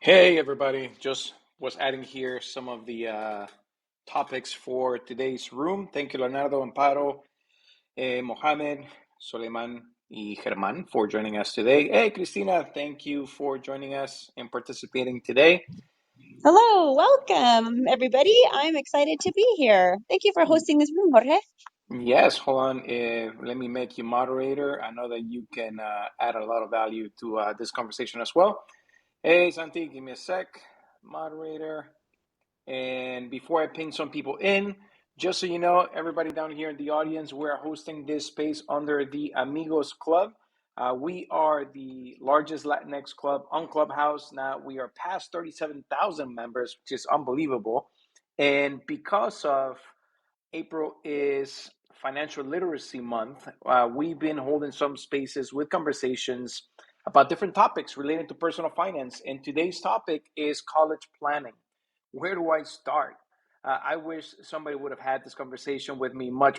Hey everybody, just was adding here some of the topics for today's room. Thank you Leonardo, Amparo, Mohamed, Soleiman, y Germán for joining us today. Hey Kristina, thank you for joining us and participating today. Hello, welcome everybody. I'm excited to be here. Thank you for hosting this room, Jorge. Yes, hold on. Let me make you moderator. I know that you can add a lot of value to this conversation as well. Hey Santi, give me a sec. Moderator. And before I ping some people in, just so you know, everybody down here in the audience, we're hosting this space under the Amigos Club. We are the largest Latinx club on Clubhouse. Now we are past 37,000 members, which is unbelievable. And because of April is Financial Literacy Month, we've been holding some spaces with conversations about different topics related to personal finance. And today's topic is college planning. Where do I start? I wish somebody would have had this conversation with me much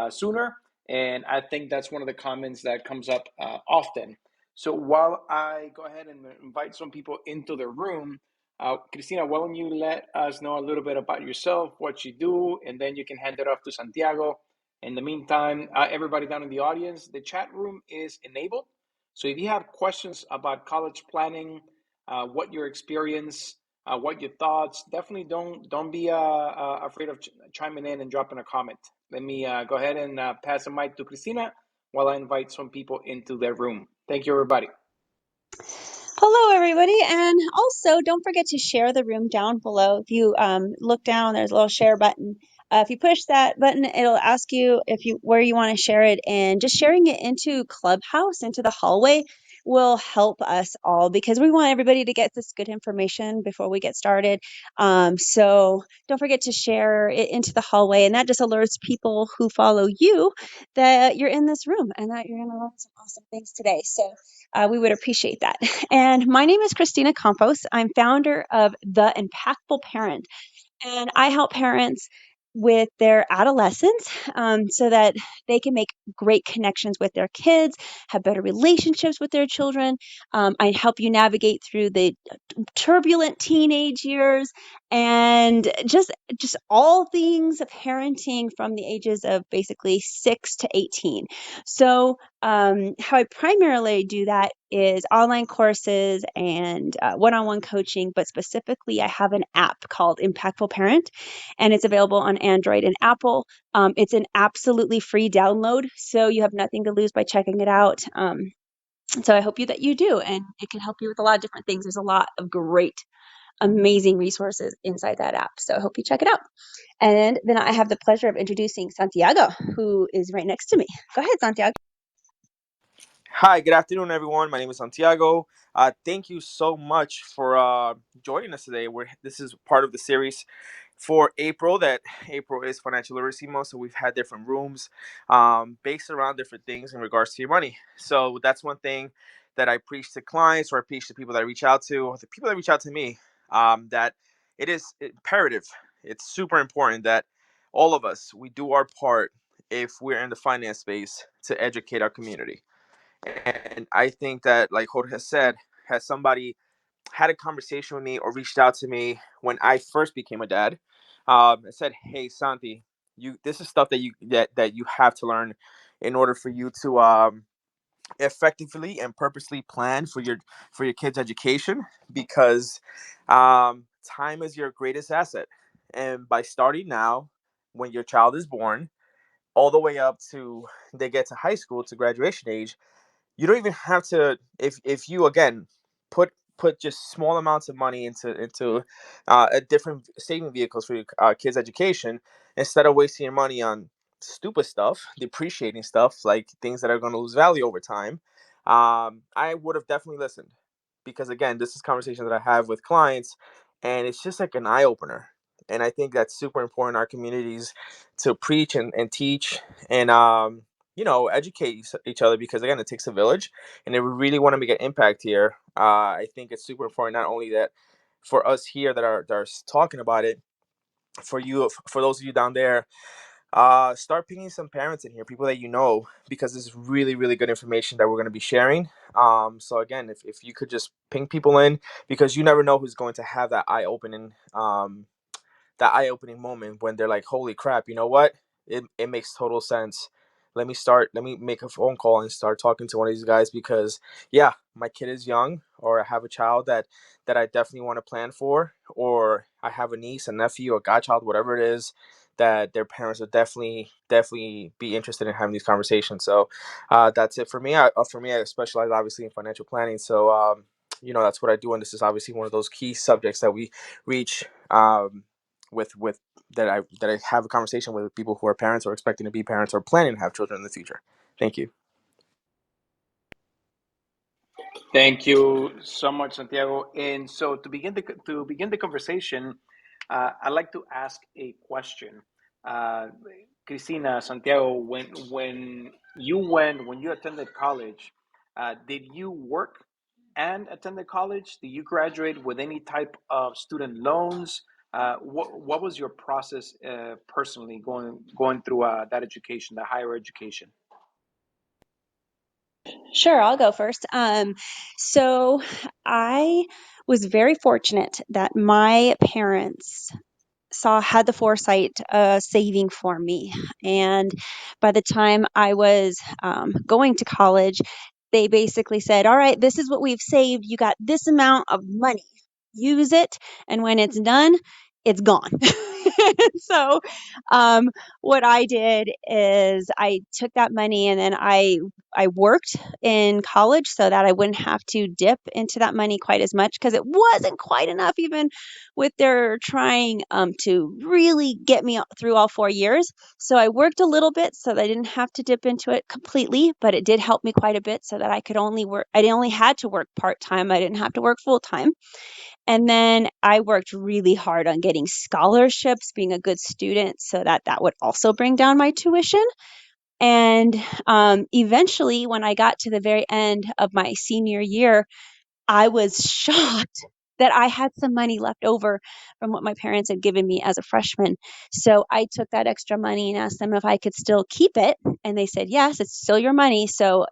sooner. And I think that's one of the comments that comes up often. So while I go ahead and invite some people into the room, Kristina, why don't you let us know a little bit about yourself, what you do, and then you can hand it off to Santiago. In the meantime, everybody down in the audience, the chat room is enabled. So if you have questions about college planning, what your experience, what your thoughts, definitely don't be afraid of chiming in and dropping a comment. Let me go ahead and pass the mic to Kristina while I invite some people into their room. Thank you, everybody. Hello, everybody. And also, don't forget to share the room down below. If you look down, there's a little share button. If you push that button, it'll ask you where you want to share it. And just sharing it into Clubhouse, into the hallway, will help us all because we want everybody to get this good information before we get started. So don't forget to share it into the hallway. And that just alerts people who follow you that you're in this room and that you're going to learn some awesome things today. So we would appreciate that. And my name is Kristina Campos. I'm founder of The Impactful Parent, and I help parents with their adolescents so that they can make great connections with their kids, have better relationships with their children. I help you navigate through the turbulent teenage years and just all things of parenting from the ages of basically 6 to 18. So how I primarily do that is online courses and one-on-one coaching, but specifically I have an app called Impactful Parent, and it's available on Android and Apple. It's an absolutely free download, so you have nothing to lose by checking it out. So I hope that you do, and it can help you with a lot of different things. There's a lot of great, amazing resources inside that app, so I hope you check it out. And then I have the pleasure of introducing Santiago, who is right next to me. Go ahead, Santiago. Hi, good afternoon, everyone. My name is Santiago. Thank you so much for joining us today. This is part of the series for April. That April is Financial Literacy Month, so we've had different rooms based around different things in regards to your money. So that's one thing that I preach to clients, or I preach to people that I reach out to, or the people that reach out to me. That it is imperative. It's super important that all of us we do our part if we're in the finance space to educate our community. And I think that, like Jorge has said, has somebody had a conversation with me or reached out to me when I first became a dad, and said, "Hey, Santi, this is stuff that you have to learn in order for you to effectively and purposely plan for your kids' education, because time is your greatest asset, and by starting now, when your child is born, all the way up to they get to high school to graduation age, you don't even have to, if you again put just small amounts of money into a different saving vehicles for your kids education, instead of wasting your money on stupid stuff, depreciating stuff, like things that are going to lose value over time. I would have definitely listened, because again, this is conversations that I have with clients, and it's just like an eye-opener. And I think that's super important in our communities to preach and teach, and educate each other, because again, it takes a village, and if we really want to make an impact here, I think it's super important, not only that for us here that are talking about it, for those of you down there start pinging some parents in here, people that you know, because this is really, really good information that we're going to be sharing. So again, if you could just ping people in, because you never know who's going to have that eye-opening moment when they're like, holy crap, you know what, it makes total sense. Let me make a phone call and start talking to one of these guys, because yeah, my kid is young, or I have a child that I definitely want to plan for, or I have a niece, a nephew, a godchild, whatever it is, that their parents would definitely be interested in having these conversations. So that's it for me. I specialize obviously in financial planning, so that's what I do, and this is obviously one of those key subjects that we reach with that I have a conversation with people who are parents or expecting to be parents or planning to have children in the future. Thank you. Thank you so much, Santiago. And so to begin the conversation, I'd like to ask a question. Uh, Cristina, Santiago, when you attended college, did you work and attended college? Did you graduate with any type of student loans? What was your process personally going through that education, the higher education? Sure, I'll go first. So I was very fortunate that my parents had the foresight saving for me. And by the time I was going to college, they basically said, all right, this is what we've saved. You got this amount of money. Use it. And when it's done, it's gone. So, um, what I did is I took that money and then I worked in college so that I wouldn't have to dip into that money quite as much, because it wasn't quite enough even with their trying to really get me through all 4 years. So I worked a little bit so that I didn't have to dip into it completely, but it did help me quite a bit so that I could only work. I only had to work part time. I didn't have to work full time. And then I worked really hard on getting scholarships, being a good student, so that that would also bring down my tuition. And eventually, when I got to the very end of my senior year, I was shocked that I had some money left over from what my parents had given me as a freshman. So I took that extra money and asked them if I could still keep it. And they said, yes, it's still your money. So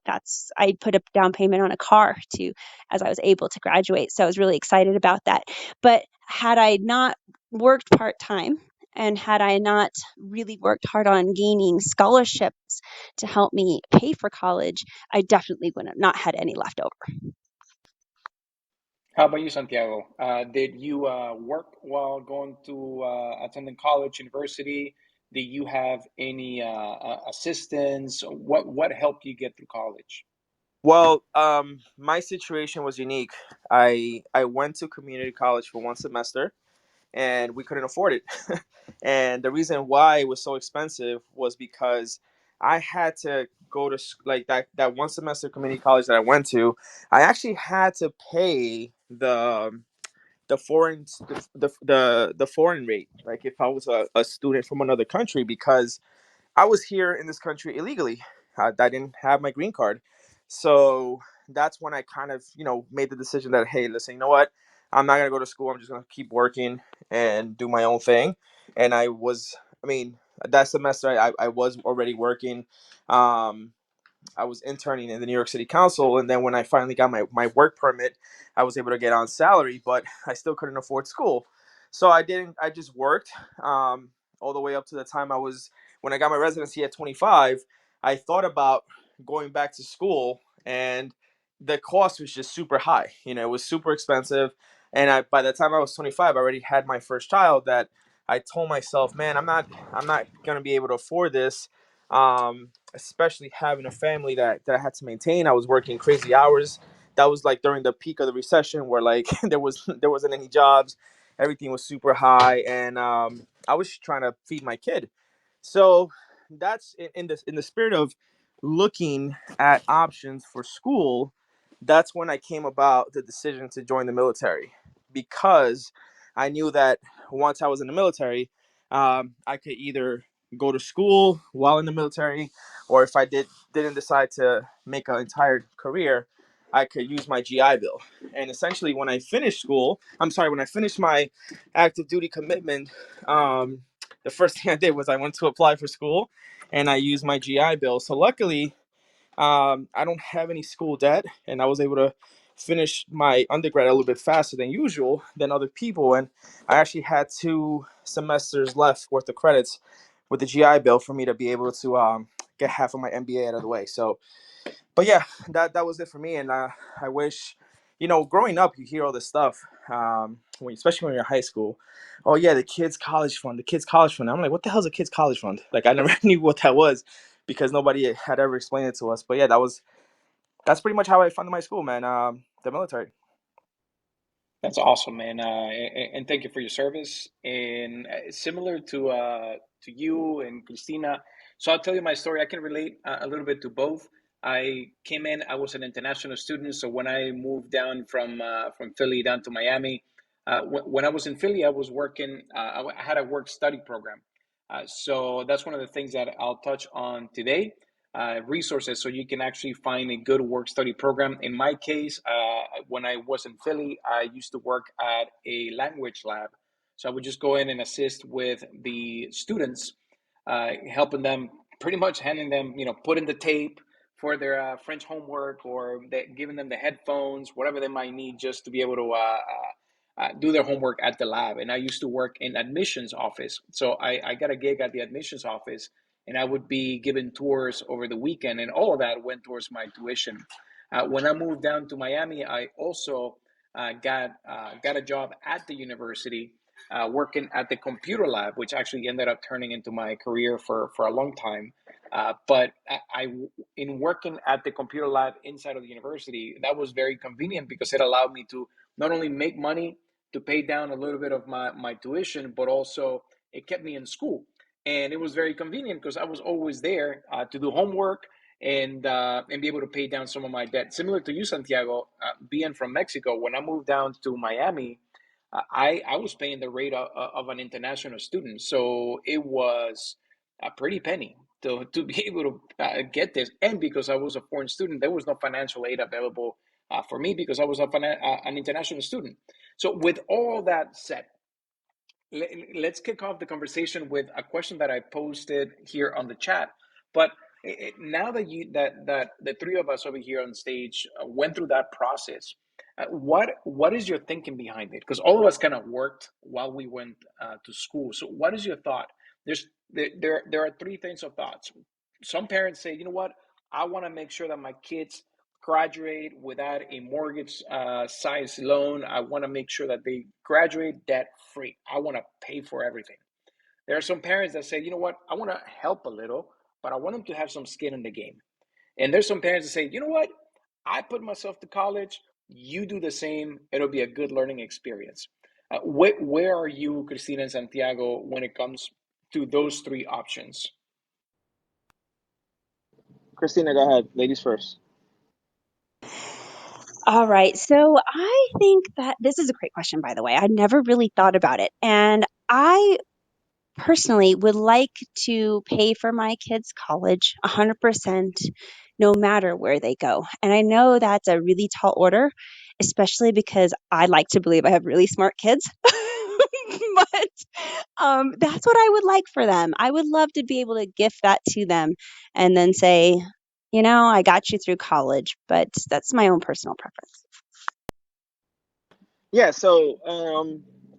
I put a down payment on a car to, as I was able to graduate. So I was really excited about that. But had I not worked part time, and had I not really worked hard on gaining scholarships to help me pay for college, I definitely would have not had any left over. How about you, Santiago? Did you work while going to attending college, university? Did you have any assistance? What helped you get through college? Well, my situation was unique. I went to community college for one semester, and we couldn't afford it. And the reason why it was so expensive was because I had to go to like that one semester community college that I went to. I actually had to pay the foreign the foreign rate, like if I was a student from another country, because I was here in this country illegally. I didn't have my green card. So that's when I kind of, made the decision that, hey, listen, you know what? I'm not going to go to school. I'm just going to keep working and do my own thing. And I mean, that semester I was already working. Um, I was interning in the New York City Council, and then when I finally got my work permit, I was able to get on salary, but I still couldn't afford school. So I didn't. I just worked all the way up to the time when I got my residency at 25. I thought about going back to school, and the cost was just super high. It was super expensive, and by the time I was 25, I already had my first child. That I told myself, man, I'm not gonna be able to afford this. Especially having a family that I had to maintain. I was working crazy hours. That was like during the peak of the recession, where like there wasn't any jobs, everything was super high, and I was trying to feed my kid. So that's in the spirit of looking at options for school. That's when I came about the decision to join the military, because I knew that once I was in the military, I could either go to school while in the military, or if I didn't decide to make an entire career, I could use my GI Bill. And essentially, when I finished my active duty commitment, um, the first thing I did was I went to apply for school, and I used my GI Bill. So luckily, I don't have any school debt, and I was able to finish my undergrad a little bit faster than usual than other people. And I actually had 2 semesters left worth of credits with the GI Bill for me to be able to get half of my MBA out of the way. So, but yeah, that was it for me. And I wish, growing up, you hear all this stuff, especially when you're in high school. Oh yeah, the kids' college fund, the kids' college fund. I'm like, what the hell's a kids' college fund? Like, I never knew what that was because nobody had ever explained it to us. But yeah, that's pretty much how I funded my school, man. The military. That's awesome, man. And thank you for your service. And similar to you and Christina, so I'll tell you my story. I can relate a little bit to both. I came in. I was an international student, so when I moved down from Philly down to Miami, when I was in Philly, I was working. I had a work study program. So that's one of the things that I'll touch on today. Resources so you can actually find a good work study program. In my case, when I was in Philly, I used to work at a language lab. So I would just go in and assist with the students, helping them, pretty much handing them, putting the tape for their French homework, or giving them the headphones, whatever they might need, just to be able to do their homework at the lab. And I used to work in admissions office. So I got a gig at the admissions office, and I would be given tours over the weekend, and all of that went towards my tuition. When I moved down to Miami, I also got a job at the university, working at the computer lab, which actually ended up turning into my career for a long time. But in working at the computer lab inside of the university, that was very convenient because it allowed me to not only make money to pay down a little bit of my tuition, but also it kept me in school. And it was very convenient because I was always there to do homework and be able to pay down some of my debt. Similar to you, Santiago, being from Mexico, when I moved down to Miami, I was paying the rate of an international student, so it was a pretty penny to be able to get this. And because I was a foreign student, there was no financial aid available for me because I was an international student. So with all that said, let's kick off the conversation with a question that I posted here on the chat. But now that that the three of us over here on stage went through that process, what is your thinking behind it? Because all of us kind of worked while we went to school. So what is your thought? There are three things of thoughts. Some parents say, you know what, I want to make sure that my kids graduate without a mortgage size loan. I want to make sure that they graduate debt free. I want to pay for everything. There are some parents that say, you know what, I want to help a little, but I want them to have some skin in the game. And there's some parents that say, you know what, I put myself to college, you do the same, it'll be a good learning experience. Where are you, Cristina and Santiago, when it comes to those three options? Christina, go ahead. Ladies first. All right. So I think that this is a great question, by the way. I never really thought about it. And I personally would like to pay for my kids' college 100% no matter where they go. And I know that's a really tall order, especially because I like to believe I have really smart kids. But that's what I would like for them. I would love to be able to gift that to them and then say, I got you through college, but that's my own personal preference. Yeah, so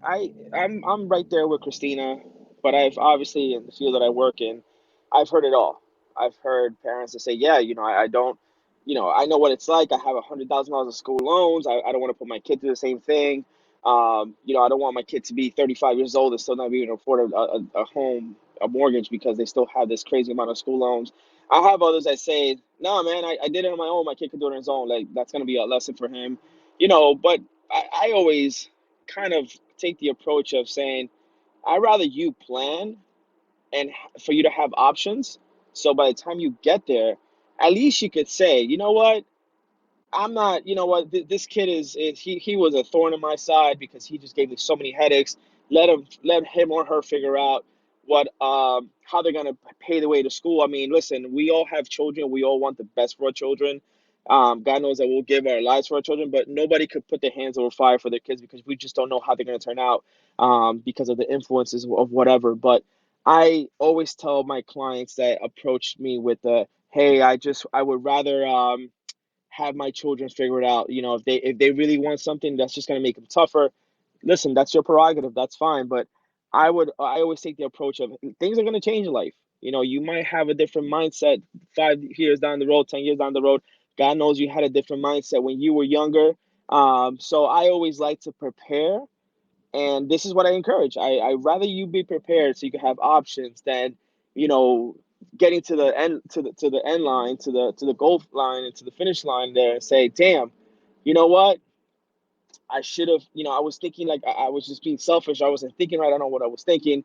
I'm right there with Christina, but I've obviously in the field that I work in, I've heard it all. I've heard parents that say, yeah, I don't, I know what it's like. I have $100,000 of school loans. I don't want to put my kid through the same thing. I don't want my kid to be 35 years old and still not be able to afford a home, a mortgage because they still have this crazy amount of school loans. I have others that say, no, man, I did it on my own. My kid could do it on his own. Like that's gonna be a lesson for him, but I always kind of take the approach of saying, I'd rather you plan and for you to have options. So by the time you get there, at least you could say, you know what? I'm not, this kid he was a thorn in my side because he just gave me so many headaches. Let him or her figure out how they're gonna pay the way to school. I mean, listen, we all have children. We all want the best for our children. God knows that we'll give our lives for our children, but nobody could put their hands over fire for their kids because we just don't know how they're gonna turn out because of the influences of whatever. But I always tell my clients that approach me with the, hey, I would rather have my children figure it out. You know, if they really want something that's just going to make them tougher, listen, that's your prerogative. That's fine. But I always take the approach of things are going to change in life. You know, you might have a different mindset 5 years down the road, 10 years down the road. God knows you had a different mindset when you were younger. So I always like to prepare, and this is what I encourage. I rather you be prepared so you can have options than, you know, getting to the end to the end line, to the goal line and to the finish line there and say, damn, you know what? I should have, you know, I was thinking like I was just being selfish. I wasn't thinking right. I don't know what I was thinking.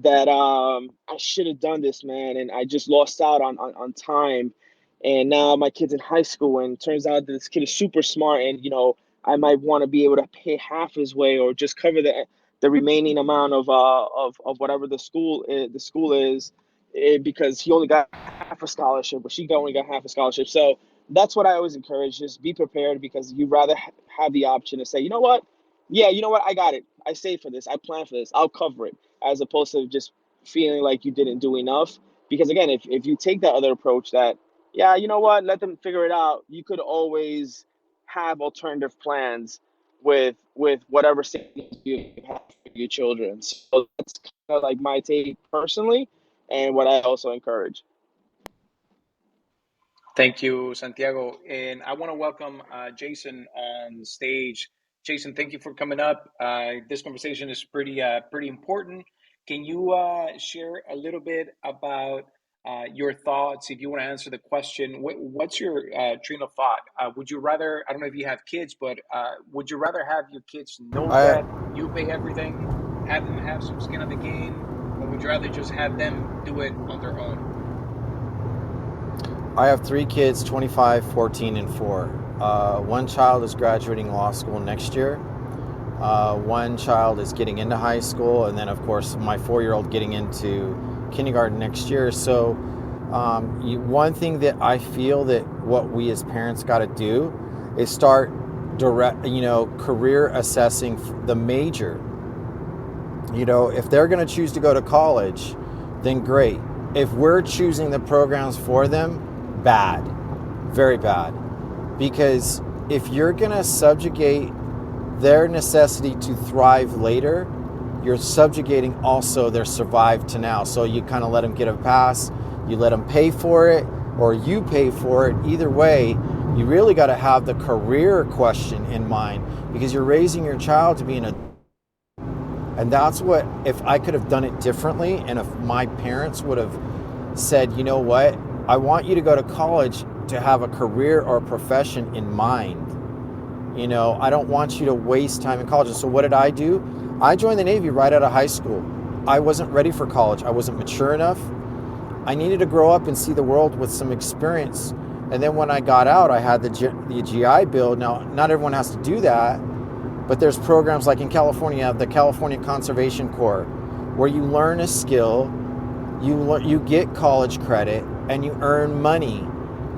That I should have done this, man, and I just lost out on time. And now my kid's in high school, and it turns out that this kid is super smart, and you know I might want to be able to pay half his way or just cover the remaining amount of whatever the school is, because he only got half a scholarship, or only got half a scholarship. So that's what I always encourage. Just be prepared, because you rather have the option to say, you know what, yeah, you know what, I got it. I saved for this. I planned for this. I'll cover it, as opposed to just feeling like you didn't do enough. Because again, if you take that other approach that, yeah, you know what, let them figure it out, you could always have alternative plans with whatever savings you have for your children. So that's kind of like my take personally, and what I also encourage. Thank you, Santiago. And I want to welcome Jason on stage. Jason, thank you for coming up. This conversation is pretty important. Can you share a little bit about your thoughts? If you want to answer the question, what's your train of thought? Would you rather, I don't know if you have kids, but would you rather have your kids know I that you pay everything, have them have some skin in the game, or would you rather just have them do it on their own? I have three kids, 25, 14, and 4. One child is graduating law school next year. One child is getting into high school, and then of course my 4-year-old getting into kindergarten next year. So one thing that I feel that what we as parents got to do is start career assessing the major. You know, if they're going to choose to go to college, then great. If we're choosing the programs for them, bad, very bad. Because if you're going to subjugate their necessity to thrive later, you're subjugating also their survive to now. So you kind of let them get a pass, you let them pay for it, or you pay for it. Either way, you really got to have the career question in mind, because you're raising your child to be an adult. And that's what, if I could have done it differently, and if my parents would have said, you know what, I want you to go to college to have a career or a profession in mind. You know, I don't want you to waste time in college. So what did I do? I joined the Navy right out of high school. I wasn't ready for college. I wasn't mature enough. I needed to grow up and see the world with some experience. And then when I got out, I had the GI Bill. Now, not everyone has to do that, but there's programs like in California, the California Conservation Corps, where you learn a skill, you get college credit, and you earn money.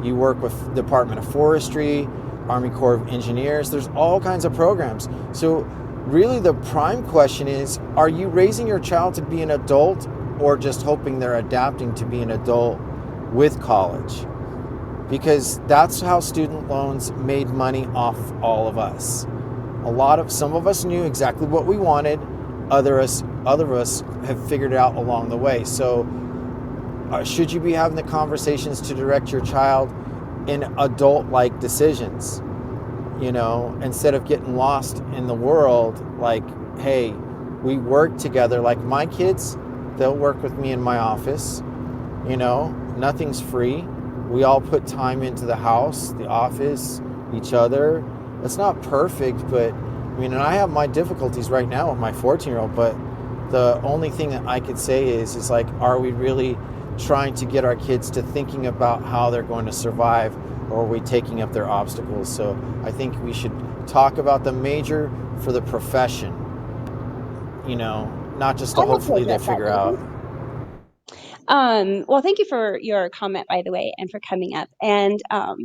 You work with Department of Forestry, Army Corps of Engineers. There's all kinds of programs. So really the prime question is, are you raising your child to be an adult, or just hoping they're adapting to be an adult with college? Because that's how student loans made money off all of us. Some of us knew exactly what we wanted. Other of us have figured it out along the way. So should you be having the conversations to direct your child in adult-like decisions? You know, instead of getting lost in the world, like, hey, we work together. Like my kids, they'll work with me in my office. You know, nothing's free. We all put time into the house, the office, each other. It's not perfect, but I mean, and I have my difficulties right now with my 14-year-old, but the only thing that I could say is like, are we really trying to get our kids to thinking about how they're going to survive, or are we taking up their obstacles? So I think we should talk about the major for the profession, you know, not just to I'd love to hopefully they address that, figure out. Jason. Well, thank you for your comment, by the way, and for coming up. And as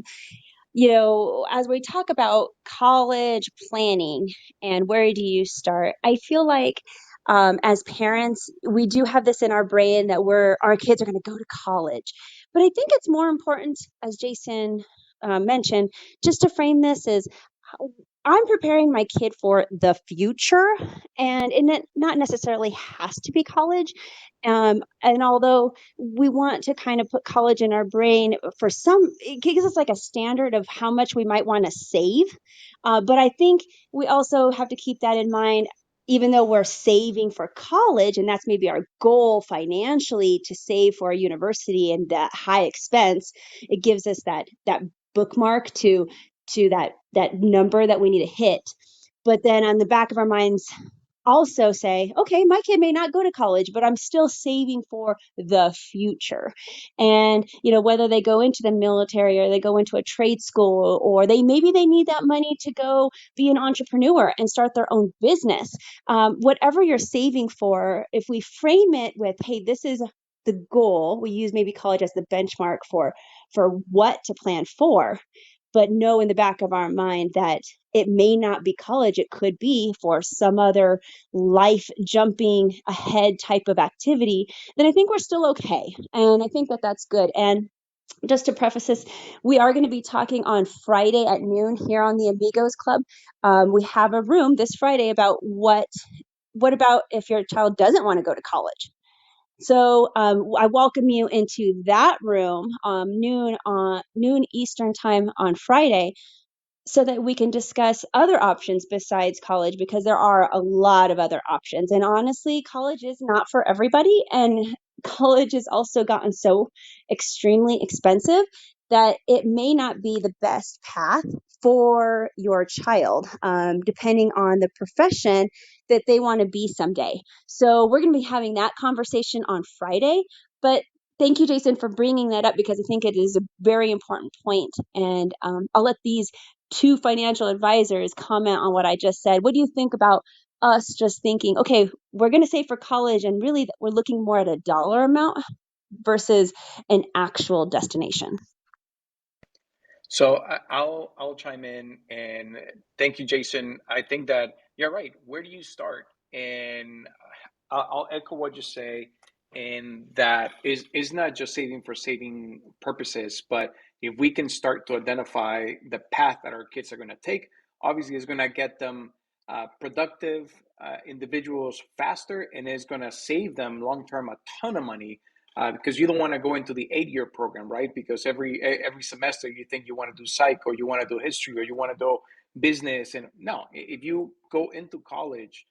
we talk about college planning and where do you start, I feel like As parents, we do have this in our brain that our kids are going to go to college. But I think it's more important, as Jason mentioned, just to frame this as I'm preparing my kid for the future, and it not necessarily has to be college. And although we want to kind of put college in our brain for some, it gives us like a standard of how much we might want to save. But I think we also have to keep that in mind, even though we're saving for college, and that's maybe our goal financially to save for a university and that high expense, it gives us that bookmark to that number that we need to hit. But then on the back of our minds, also say, okay, my kid may not go to college, but I'm still saving for the future. And, whether they go into the military or they go into a trade school, or maybe they need that money to go be an entrepreneur and start their own business. Whatever you're saving for, if we frame it with, hey, this is the goal, we use maybe college as the benchmark for what to plan for, but know in the back of our mind that it may not be college. It could be for some other life jumping ahead type of activity. Then I think we're still okay. And I think that that's good. And just to preface this, we are going to be talking on Friday at noon here on the Amigos Club. We have a room this Friday about what about if your child doesn't want to go to college. So I welcome you into that room noon Eastern time on Friday, so that we can discuss other options besides college, because there are a lot of other options. And honestly, college is not for everybody. And college has also gotten so extremely expensive that it may not be the best path for your child, depending on the profession that they want to be someday. So we're going to be having that conversation on Friday. But thank you, Jason, for bringing that up, because I think it is a very important point. And I'll let these two financial advisors comment on what I just said. What do you think about us just thinking, okay, we're going to save for college, and really we're looking more at a dollar amount versus an actual destination? So I'll chime in, and thank you, Jason. I think that you're right. Where do you start? And I'll echo what you say, and that is not just saving for saving purposes, but if we can start to identify the path that our kids are going to take, obviously it's going to get them productive individuals faster, and it's going to save them long term a ton of money, because you don't want to go into the 8-year program, right? Because every semester you think you want to do psych, or you want to do history, or you want to do business. And no, if you go into college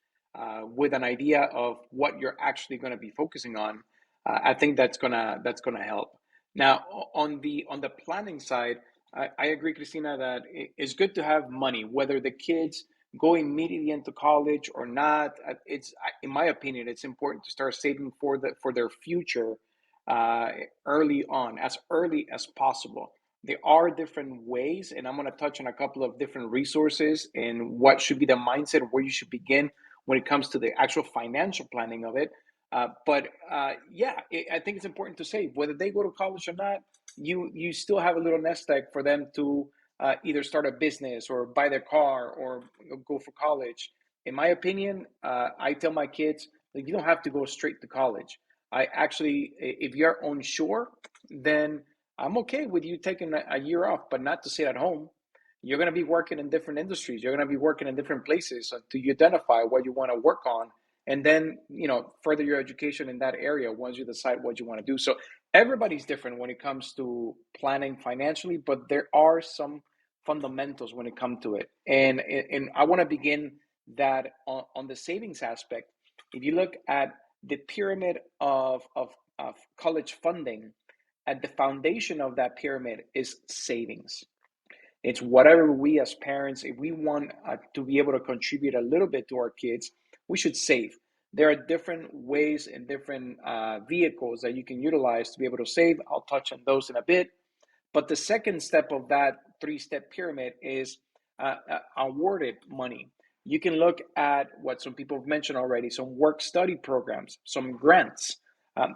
with an idea of what you're actually going to be focusing on, I think that's gonna help. Now, on the planning side, I agree, Christina, that it's good to have money, whether the kids go immediately into college or not. It's in my opinion, it's important to start saving for their future uh, early on, as early as possible. There are different ways, and I'm going to touch on a couple of different resources and what should be the mindset, where you should begin when it comes to the actual financial planning of it. I think it's important to say whether they go to college or not, you still have a little nest egg for them to either start a business or buy their car or go for college. In my opinion, I tell my kids that you don't have to go straight to college. I actually, if you're unsure, then I'm okay with you taking a year off, but not to sit at home. You're going to be working in different industries. You're going to be working in different places until you identify what you want to work on, and then further your education in that area once you decide what you want to do. So everybody's different when it comes to planning financially, but there are some fundamentals when it comes to it. And I want to begin that on the savings aspect. If you look at the pyramid of college funding, at the foundation of that pyramid is savings. It's whatever we as parents, if we want to be able to contribute a little bit to our kids, we should save. There are different ways and different vehicles that you can utilize to be able to save. I'll touch on those in a bit. But the second step of that 3-step pyramid is awarded money. You can look at what some people have mentioned already, some work study programs, some grants,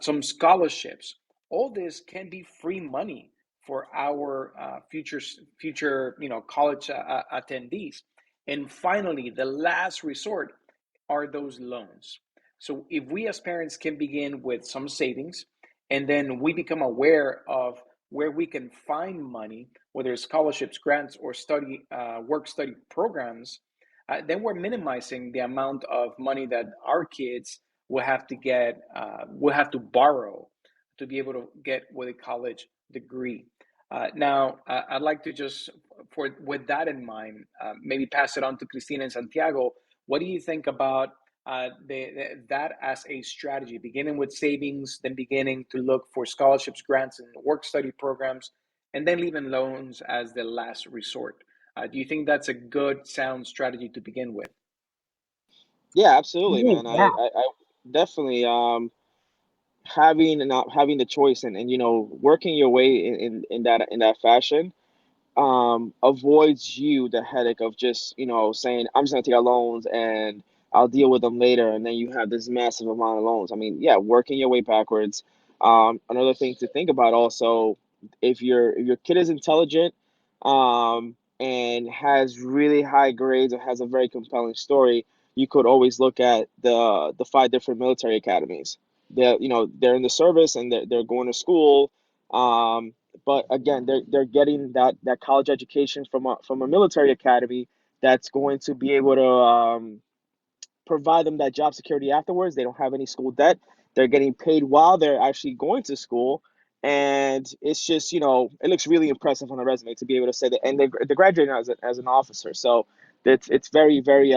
some scholarships. All this can be free money for our future college attendees. And finally, the last resort are those loans. So if we as parents can begin with some savings, and then we become aware of where we can find money, whether it's scholarships, grants, or work study programs, then we're minimizing the amount of money that our kids will have to borrow to be able to get with a college degree. Now, I'd like to just, with that in mind, maybe pass it on to Kristina and Santiago. What do you think about that as a strategy, beginning with savings, then beginning to look for scholarships, grants, and work study programs, and then leaving loans as the last resort? Do you think that's a good, sound strategy to begin with? Yeah, absolutely, Hey, man. yeah. I definitely having and not having the choice and working your way in that fashion avoids you the headache of just saying I'm just gonna take out loans and I'll deal with them later, and then you have this massive amount of loans. I mean, yeah, working your way backwards. Another thing to think about also, if your kid is intelligent, and has really high grades or has a very compelling story, you could always look at the five different military academies. They're in the service and they're going to school. But again, they're getting that college education from a military academy that's going to be able to provide them that job security afterwards. They don't have any school debt. They're getting paid while they're actually going to school. And it's just, it looks really impressive on the resume to be able to say that. And they're graduating as an officer. So it's very, very,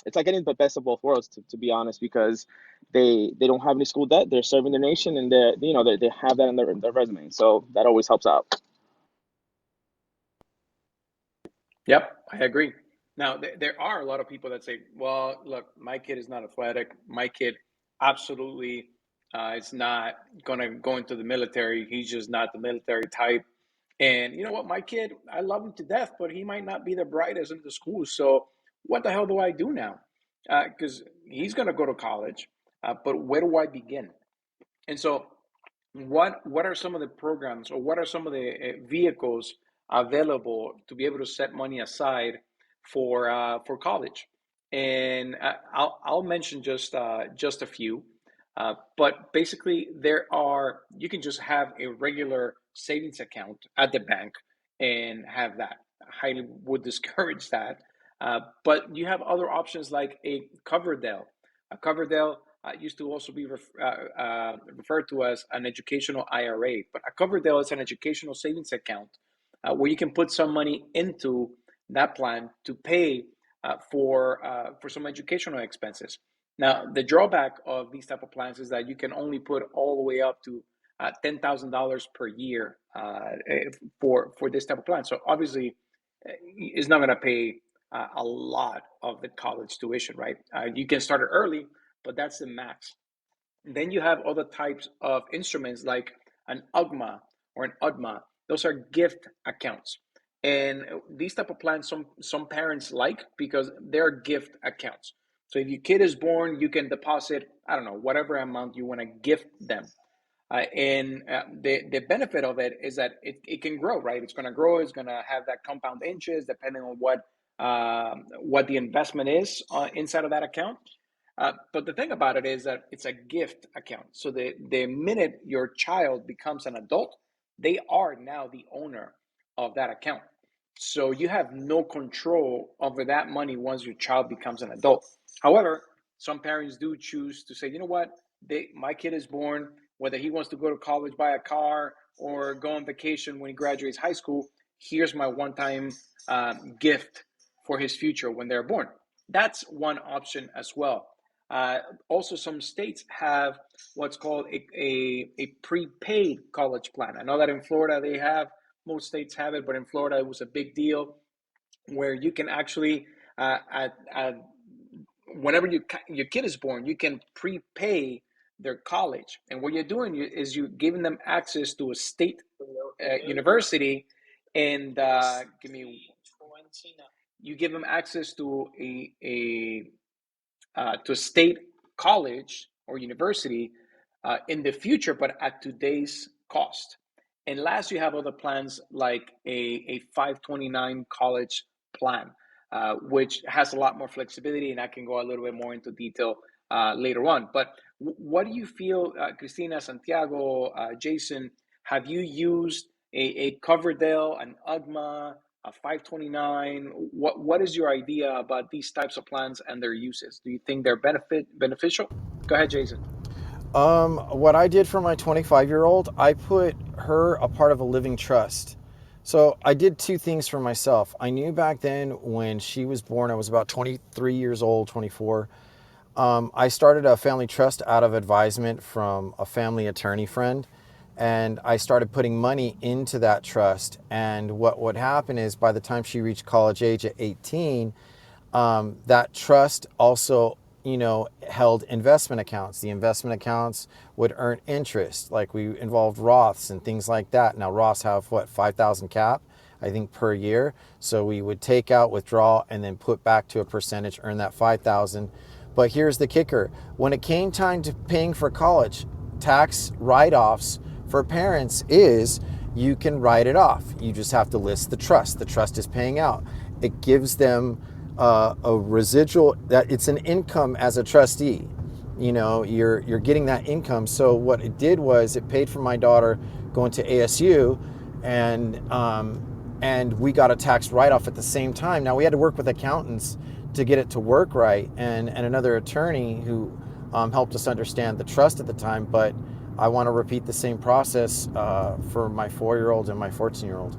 it's like getting the best of both worlds, to be honest, because they don't have any school debt. They're serving their nation and they have that in their resume. So that always helps out. Yep, I agree. Now, there are a lot of people that say, well, look, my kid is not athletic. My kid absolutely is not going to go into the military. He's just not the military type. And you know what? My kid, I love him to death, but he might not be the brightest in the school. So what the hell do I do now? Because he's going to go to college, but where do I begin? And so what are some of the programs, or what are some of the vehicles available to be able to set money aside for college? And I'll mention just a few, but basically you can just have a regular savings account at the bank and have that. I highly would discourage that, but you have other options like a Coverdell. A Coverdell used to also be referred to as an educational IRA, but a Coverdell is an educational savings account where you can put some money into that plan to pay for some educational expenses. Now, the drawback of these type of plans is that you can only put all the way up to $10,000 per year for this type of plan. So obviously, it's not going to pay a lot of the college tuition, right? You can start it early, but that's the max. And then you have other types of instruments like an UGMA or an UDMA. Those are gift accounts. And these type of plans, some parents like because they're gift accounts. So if your kid is born, you can deposit, I don't know, whatever amount you want to gift them. And the benefit of it is that it can grow, right? It's going to grow. It's going to have that compound interest depending on what the investment is inside of that account. But the thing about it is that it's a gift account. So the minute your child becomes an adult, they are now the owner of that account. So you have no control over that money once your child becomes an adult. However, some parents do choose to say, you know what, my kid is born, whether he wants to go to college, buy a car, or go on vacation when he graduates high school, here's my one-time gift for his future when they're born. That's one option as well. Also, some states have what's called a prepaid college plan. I know that in Florida they have, most states have it, but in Florida it was a big deal where you can actually, whenever your kid is born, you can prepay their college. And what you're doing is you're giving them access to a state university, and give me, you give them access to a state college or university in the future, but at today's cost. And last, you have other plans like a 529 college plan, which has a lot more flexibility, and I can go a little bit more into detail later on. But what do you feel, Kristina, Santiago, Jason? Have you used a Coverdell, an UGMA, a 529? What is your idea about these types of plans and their uses? Do you think they're beneficial? Go ahead, Jason. What I did for my 25-year-old, I put her a part of a living trust. So I did two things for myself. I knew back then when she was born, I was about 23 years old, 24. I started a family trust out of advisement from a family attorney friend, and I started putting money into that trust. And what would happen is by the time she reached college age at 18, that trust also, held investment accounts. The investment accounts would earn interest, like we involved Roths and things like that. Now Roths have what, 5,000 cap, I think, per year. So we would take out, withdraw, and then put back to a percentage, earn that 5,000. But here's the kicker: when it came time to paying for college, tax write-offs for parents is you can write it off. You just have to list the trust. The trust is paying out. It gives them a residual, that it's an income as a trustee. You're getting that income. So what it did was it paid for my daughter going to ASU, and we got a tax write-off at the same time. Now we had to work with accountants to get it to work right, and another attorney who helped us understand the trust at the time. But I want to repeat the same process for my 4-year-old and my 14-year-old.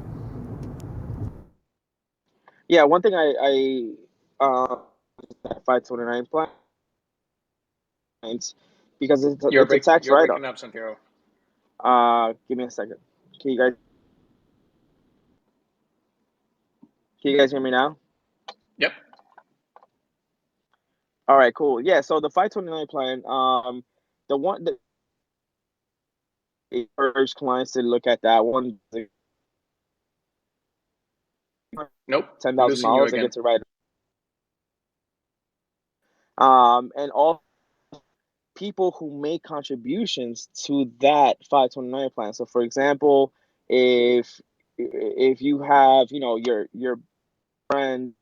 Yeah, one thing I 529 plans, because it's a tax You're write off. breaking up, Santiago. Give me a second. Can you guys can you guys hear me now? Yep. All right, cool. Yeah, so the 529 plan, the one that I urge clients to look at that one, Nope. ten thousand Losing you dollars they again. get to write. And all people who make contributions to that 529 plan. So, for example, if you have, your friend.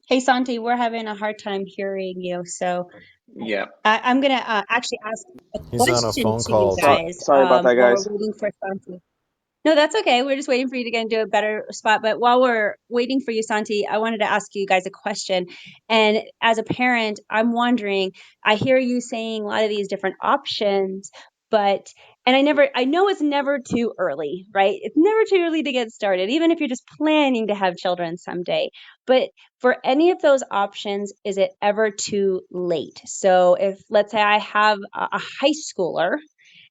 Hey, Santi, we're having a hard time hearing you. So Yeah. I'm going to actually ask a He's on a question phone to you call. guys Sorry about that, while we're guys. waiting for Santi. No, that's okay. We're just waiting for you to get into a better spot. But while we're waiting for you, Santi, I wanted to ask you guys a question. And as a parent, I'm wondering, I hear you saying a lot of these different options, but, and I know it's never too early, right? It's never too early to get started, even if you're just planning to have children someday. But for any of those options, is it ever too late? So if, let's say I have a high schooler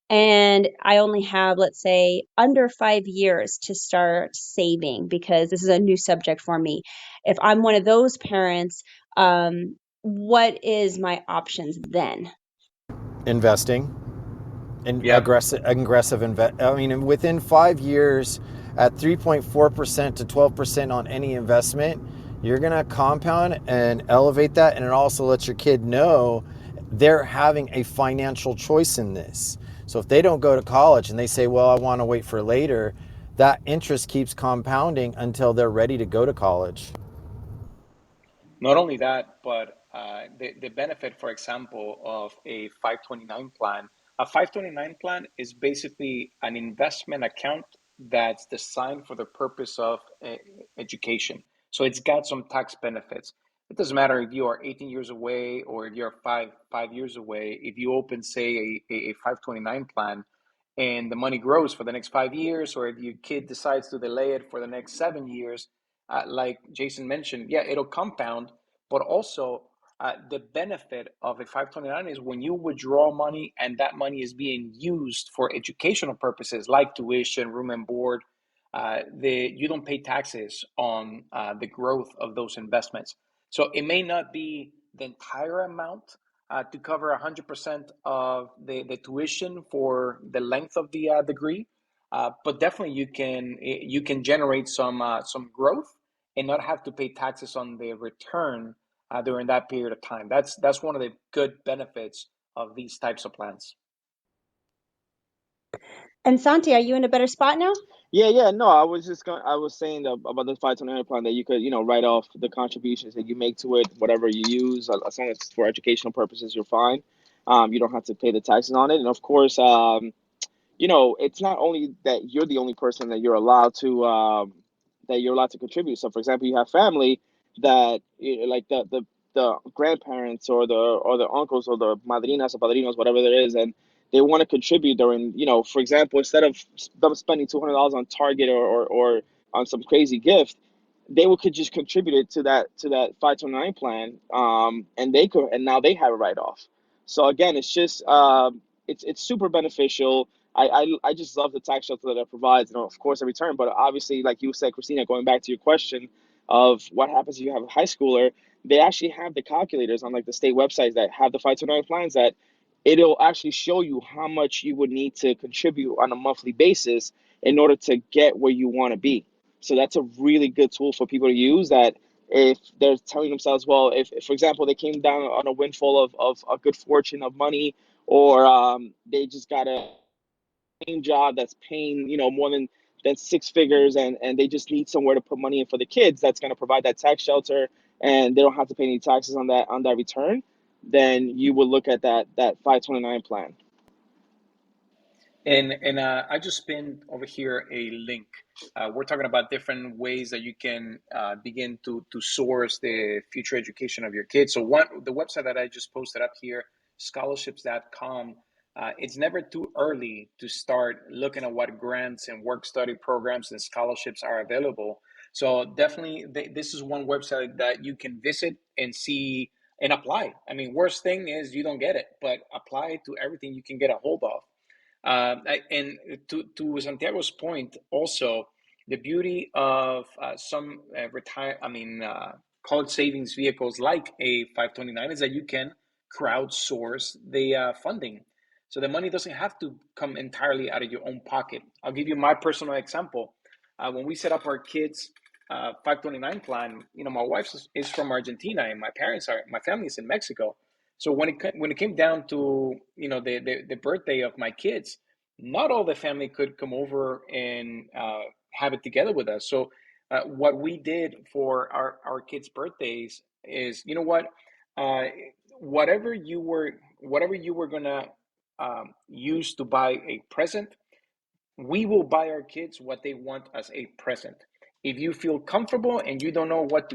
and I only have, let's say, under 5 years to start saving because this is a new subject for me. If I'm one of those parents, what is my options then? Investing. And Yep. aggressive invest. I mean, within 5 years, at 3.4% to 12% on any investment, you're gonna compound and elevate that, and it also lets your kid know they're having a financial choice in this. So if they don't go to college and they say, "Well, I want to wait for later," that interest keeps compounding until they're ready to go to college. Not only that, but the benefit, for example, of a 529 plan. A 529 plan is basically an investment account that's designed for the purpose of education. So it's got some tax benefits. It doesn't matter if you are 18 years away or if you're five years away. If you open, say, a 529 plan and the money grows for the next 5 years, or if your kid decides to delay it for the next 7 years, like Jason mentioned, yeah, it'll compound, but also the benefit of a 529 is when you withdraw money and that money is being used for educational purposes like tuition, room and board, you don't pay taxes on the growth of those investments. So it may not be the entire amount to cover 100% of the tuition for the length of the degree, but definitely you can generate some growth and not have to pay taxes on the return during that period of time. That's one of the good benefits of these types of plans. And Santi, are you in a better spot now? Yeah. No, I was just going. I was saying about the 529 plan that you could, write off the contributions that you make to it, whatever you use, as long as it's for educational purposes, you're fine. You don't have to pay the taxes on it, and of course, it's not only that you're the only person that you're allowed to contribute. So, for example, you have family that like the grandparents or the uncles or the madrinas or padrinos, whatever there is, and they want to contribute during, for example, instead of them spending $200 on Target or on some crazy gift, they could just contribute it to that 529 plan, and they could, and now they have a write off. So again, it's just it's super beneficial. I just love the tax shelter that it provides, and of course a return. But obviously, like you said, Christina, going back to your question of what happens if you have a high schooler, they actually have the calculators on like the state websites that have the 529 plans that it'll actually show you how much you would need to contribute on a monthly basis in order to get where you want to be. So that's a really good tool for people to use that if they're telling themselves, well, if for example, they came down on a windfall of a good fortune of money, or they just got a job that's paying, more than six figures, and they just need somewhere to put money in for the kids that's going to provide that tax shelter, and they don't have to pay any taxes on that return, then you would look at that 529 plan. And I just pinned over here a link. We're talking about different ways that you can begin to source the future education of your kids. So the website that I just posted up here, scholarships.com. It's never too early to start looking at what grants and work study programs and scholarships are available. So definitely, this is one website that you can visit and see and apply. I mean, worst thing is you don't get it, but apply to everything you can get a hold of. And to Santiago's point, also the beauty of some college savings vehicles like a 529 is that you can crowdsource the funding, so the money doesn't have to come entirely out of your own pocket. I'll give you my personal example. When we set up our kids' 529 plan, my wife is from Argentina, and my family is in Mexico. So when it came down to the birthday of my kids, not all the family could come over and have it together with us. So what we did for our kids' birthdays is, uh, whatever you were gonna use to buy a present, we will buy our kids what they want as a present. If you feel comfortable and you don't know what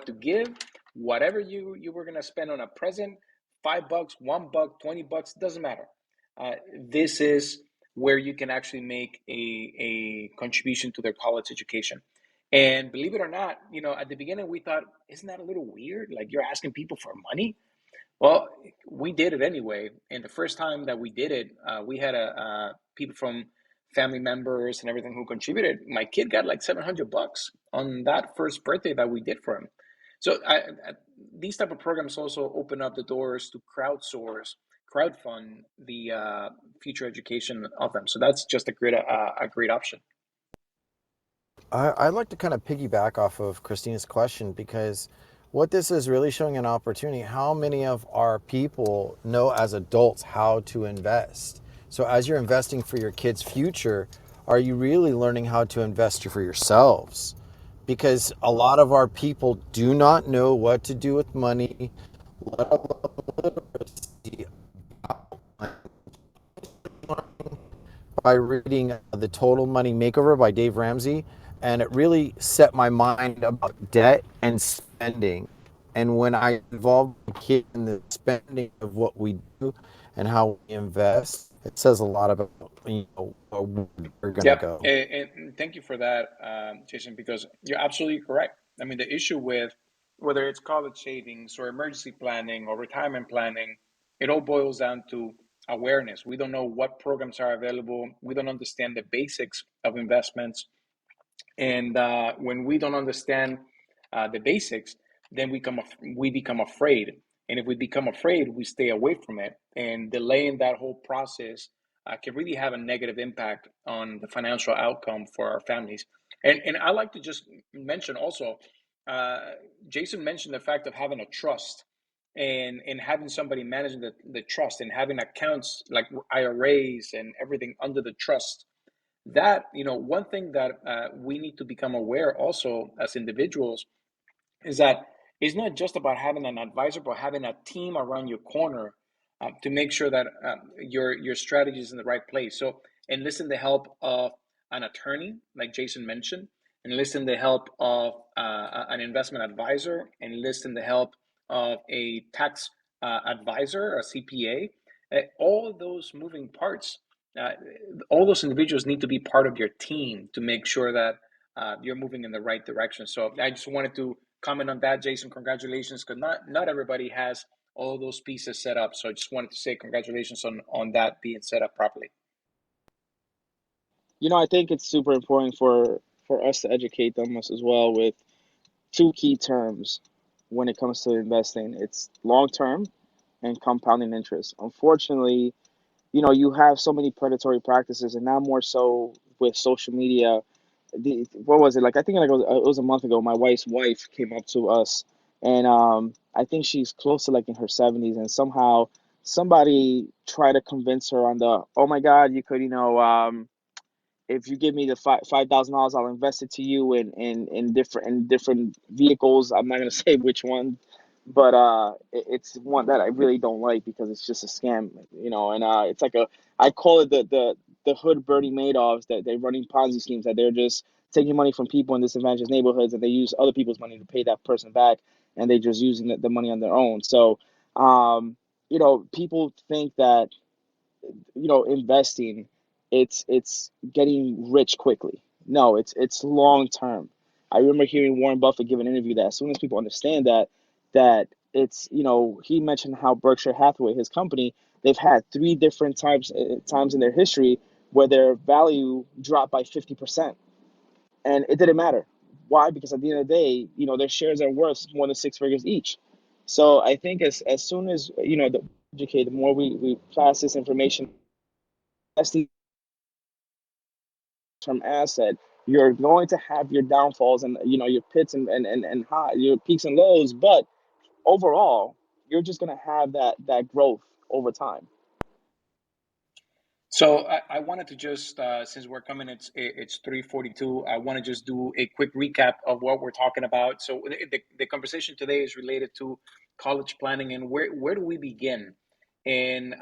to give, whatever you were gonna spend on a present, $5, $1, $20, doesn't matter. This is where you can actually make a contribution to their college education. And believe it or not, at the beginning we thought, isn't that a little weird? Like, you're asking people for money? Well, we did it anyway. And the first time that we did it, we had people from family members and everything who contributed. My kid got like $700 on that first birthday that we did for him. So these type of programs also open up the doors to crowdfund the future education of them. So that's just a great option. I'd like to kind of piggyback off of Christina's question, because what this is really showing an opportunity. How many of our people know as adults how to invest? So as you're investing for your kids' future, are you really learning how to invest for yourselves? Because a lot of our people do not know what to do with money, let alone literacy, by reading The Total Money Makeover by Dave Ramsey, and it really set my mind about debt and spending. And when I involve my kid in the spending of what we do and how we invest, it says a lot about where we're going to Yep, go. and thank you for that, Jason, because you're absolutely correct. I mean, the issue with whether it's college savings or emergency planning or retirement planning, it all boils down to awareness. We don't know what programs are available. We don't understand the basics of investments. And when we don't understand the basics, then we become afraid. And if we become afraid, we stay away from it. And delaying that whole process can really have a negative impact on the financial outcome for our families. And I like to just mention also, uh, Jason mentioned the fact of having a trust and having somebody managing the trust and having accounts like IRAs and everything under the trust. that, one thing that we need to become aware also as individuals is that it's not just about having an advisor, but having a team around your corner to make sure that your strategy is in the right place. So enlist the help of an attorney, like Jason mentioned, enlist the help of an investment advisor, enlist the help of a tax advisor, a CPA. All those moving parts, uh, all those individuals need to be part of your team to make sure that you're moving in the right direction. So I just wanted to comment on that, Jason. Congratulations, because not everybody has all those pieces set up. So I just wanted to say congratulations on that being set up properly. I think it's super important for us to educate them as well with two key terms when it comes to investing. It's long term and compounding interest. Unfortunately, you have so many predatory practices, and now more so with social media. What was it like? I think like it was a month ago. My wife's wife came up to us, and I think she's close to like in her 70s, and somehow somebody tried to convince her on the, oh my God, you could, if you give me the $5,000, I'll invest it to you in different vehicles. I'm not gonna say which one, but it's one that I really don't like because it's just a scam, and it's like I call it the hood Bernie Madoffs, that they're running Ponzi schemes, that they're just taking money from people in disadvantaged neighborhoods, and they use other people's money to pay that person back, and they're just using the money on their own. So, people think that investing, it's getting rich quickly. No, it's long term. I remember hearing Warren Buffett give an interview that as soon as people understand that it's, he mentioned how Berkshire Hathaway, his company, they've had three different times in their history where their value dropped by 50%, and it didn't matter. Why? Because at the end of the day, their shares are worth more than six figures each. So I think as soon as educate, the more we pass this information, term asset, you're going to have your downfalls and your pits and high, your peaks and lows, but overall, you're just going to have that growth over time. So I wanted to just, since we're coming, it's 3:42. I want to just do a quick recap of what we're talking about. So the conversation today is related to college planning and where do we begin? And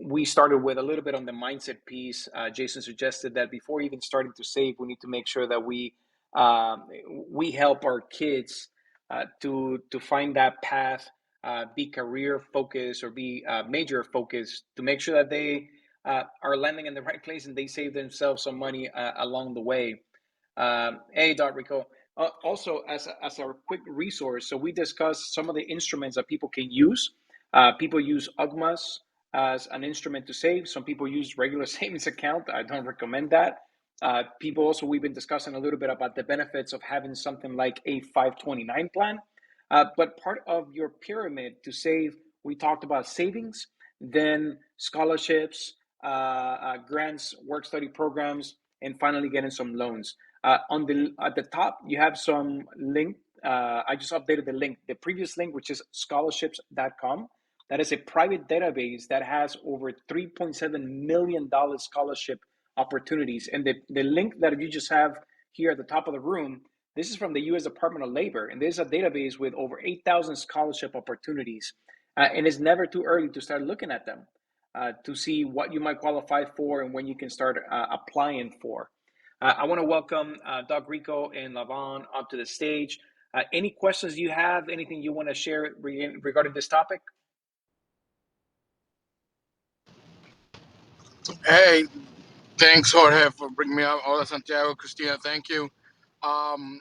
we started with a little bit on the mindset piece. Jason suggested that before even starting to save, we need to make sure that we help our kids to find that path, be career focused or be major focused, to make sure that they are landing in the right place and they save themselves some money along the way. Hey, Dr. Rico. Also, as a quick resource, so we discussed some of the instruments that people can use. People use UGMAs as an instrument to save. Some people use regular savings account. I don't recommend that. People also, we've been discussing a little bit about the benefits of having something like a 529 plan. But part of your pyramid to save, we talked about savings, then scholarships, grants, work study programs, and finally getting some loans. At the top, you have some link. I just updated the link. The previous link, which is scholarships.com, that is a private database that has over $3.7 million scholarship opportunities. And the link that you just have here at the top of the room, this is from the U.S. Department of Labor, and there's a database with over 8,000 scholarship opportunities. And it's never too early to start looking at them to see what you might qualify for and when you can start applying for. I want to welcome Doug Rico and Lavon up to the stage. Any questions you have, anything you want to share regarding this topic? Hey, thanks, Jorge, for bringing me up. Hola, Santiago, Kristina, thank you. Um,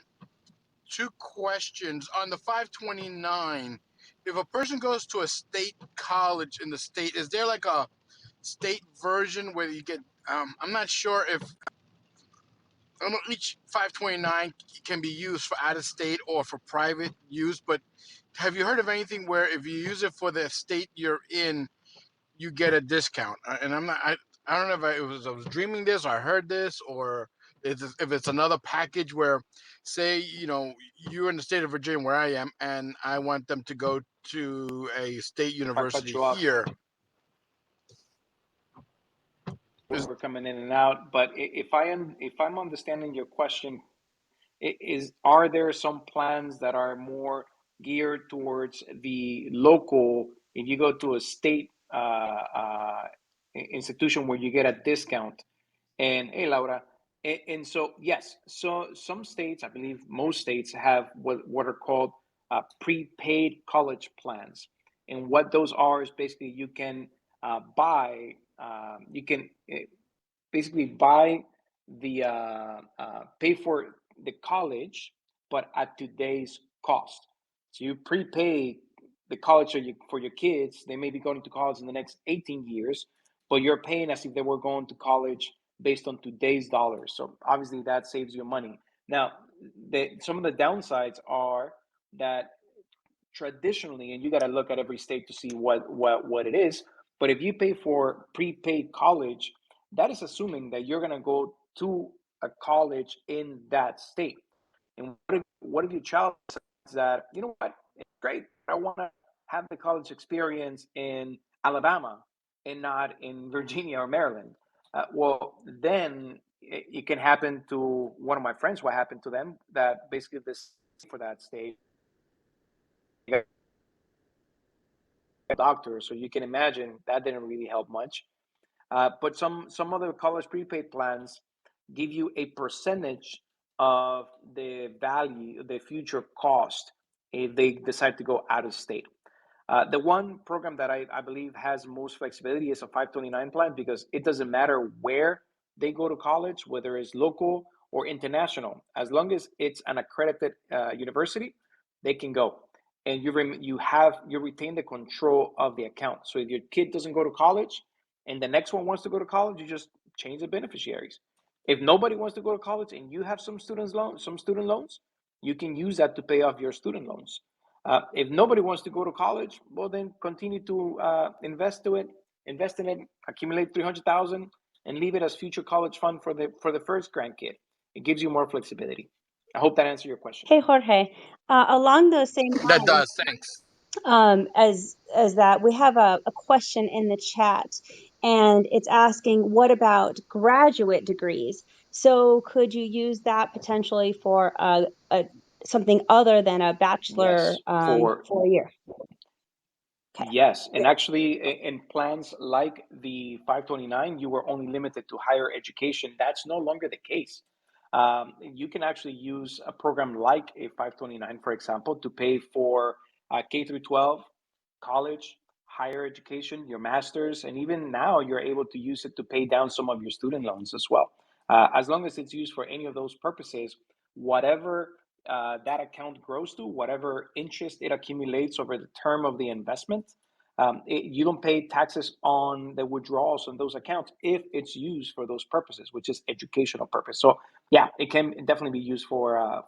Two questions. On the 529, if a person goes to a state college in the state, is there like a state version where you get, I'm not sure if, I don't know, each 529 can be used for out of state or for private use, but have you heard of anything where if you use it for the state you're in, you get a discount? And I don't know if I was dreaming this or I heard this, or if it's another package where, say, you're in the state of Virginia where I am, and I want them to go to a state If I cut university you off. here. we're coming in and out. But if I'm understanding your question, are there some plans that are more geared towards the local? If you go to a state institution where you get a discount, and hey, Laura, and so yes, so some states, I believe most states have what are called prepaid college plans, and what those are is basically you can buy, you can basically buy the pay for the college, but at today's cost. So you prepay the college for your kids. They may be going to college in the next 18 years, but you're paying as if they were going to college based on today's dollars. So obviously that saves you money. Now, some of the downsides are that traditionally, and you got to look at every state to see what it is. But if you pay for prepaid college, that is assuming that you're going to go to a college in that state. And what if your child says that, you know what, it's great, I want to have the college experience in Alabama and not in Virginia or Maryland? Well, then it can happen to one of my friends. What happened to them? That basically this for that state doctor. So you can imagine that didn't really help much. But some other college prepaid plans give you a percentage of the value, the future cost, if they decide to go out of state. The one program that I believe has most flexibility is a 529 plan, because it doesn't matter where they go to college, whether it's local or international. As long as it's an accredited university, they can go. And you retain the control of the account. So if your kid doesn't go to college and the next one wants to go to college, you just change the beneficiaries. If nobody wants to go to college and you have some student loans, you can use that to pay off your student loans. If nobody wants to go to college, well, then continue to invest in it, accumulate 300,000, and leave it as future college fund for the first grandkid. It gives you more flexibility. I hope that answered your question. Hey, Jorge, along those same That lines, does. Thanks. as that, we have a question in the chat, and it's asking, what about graduate degrees? So could you use that potentially for something other than a bachelor Yes, for for a year? Okay. Yes, and actually, in plans like the 529, you were only limited to higher education. That's no longer the case. You can actually use a program like a 529, for example, to pay for K through 12, college, higher education, your master's, and even now you're able to use it to pay down some of your student loans as well. As long as it's used for any of those purposes, whatever that account grows to, whatever interest it accumulates over the term of the investment, you don't pay taxes on the withdrawals on those accounts if it's used for those purposes, which is educational purpose. So yeah, it can definitely be used for a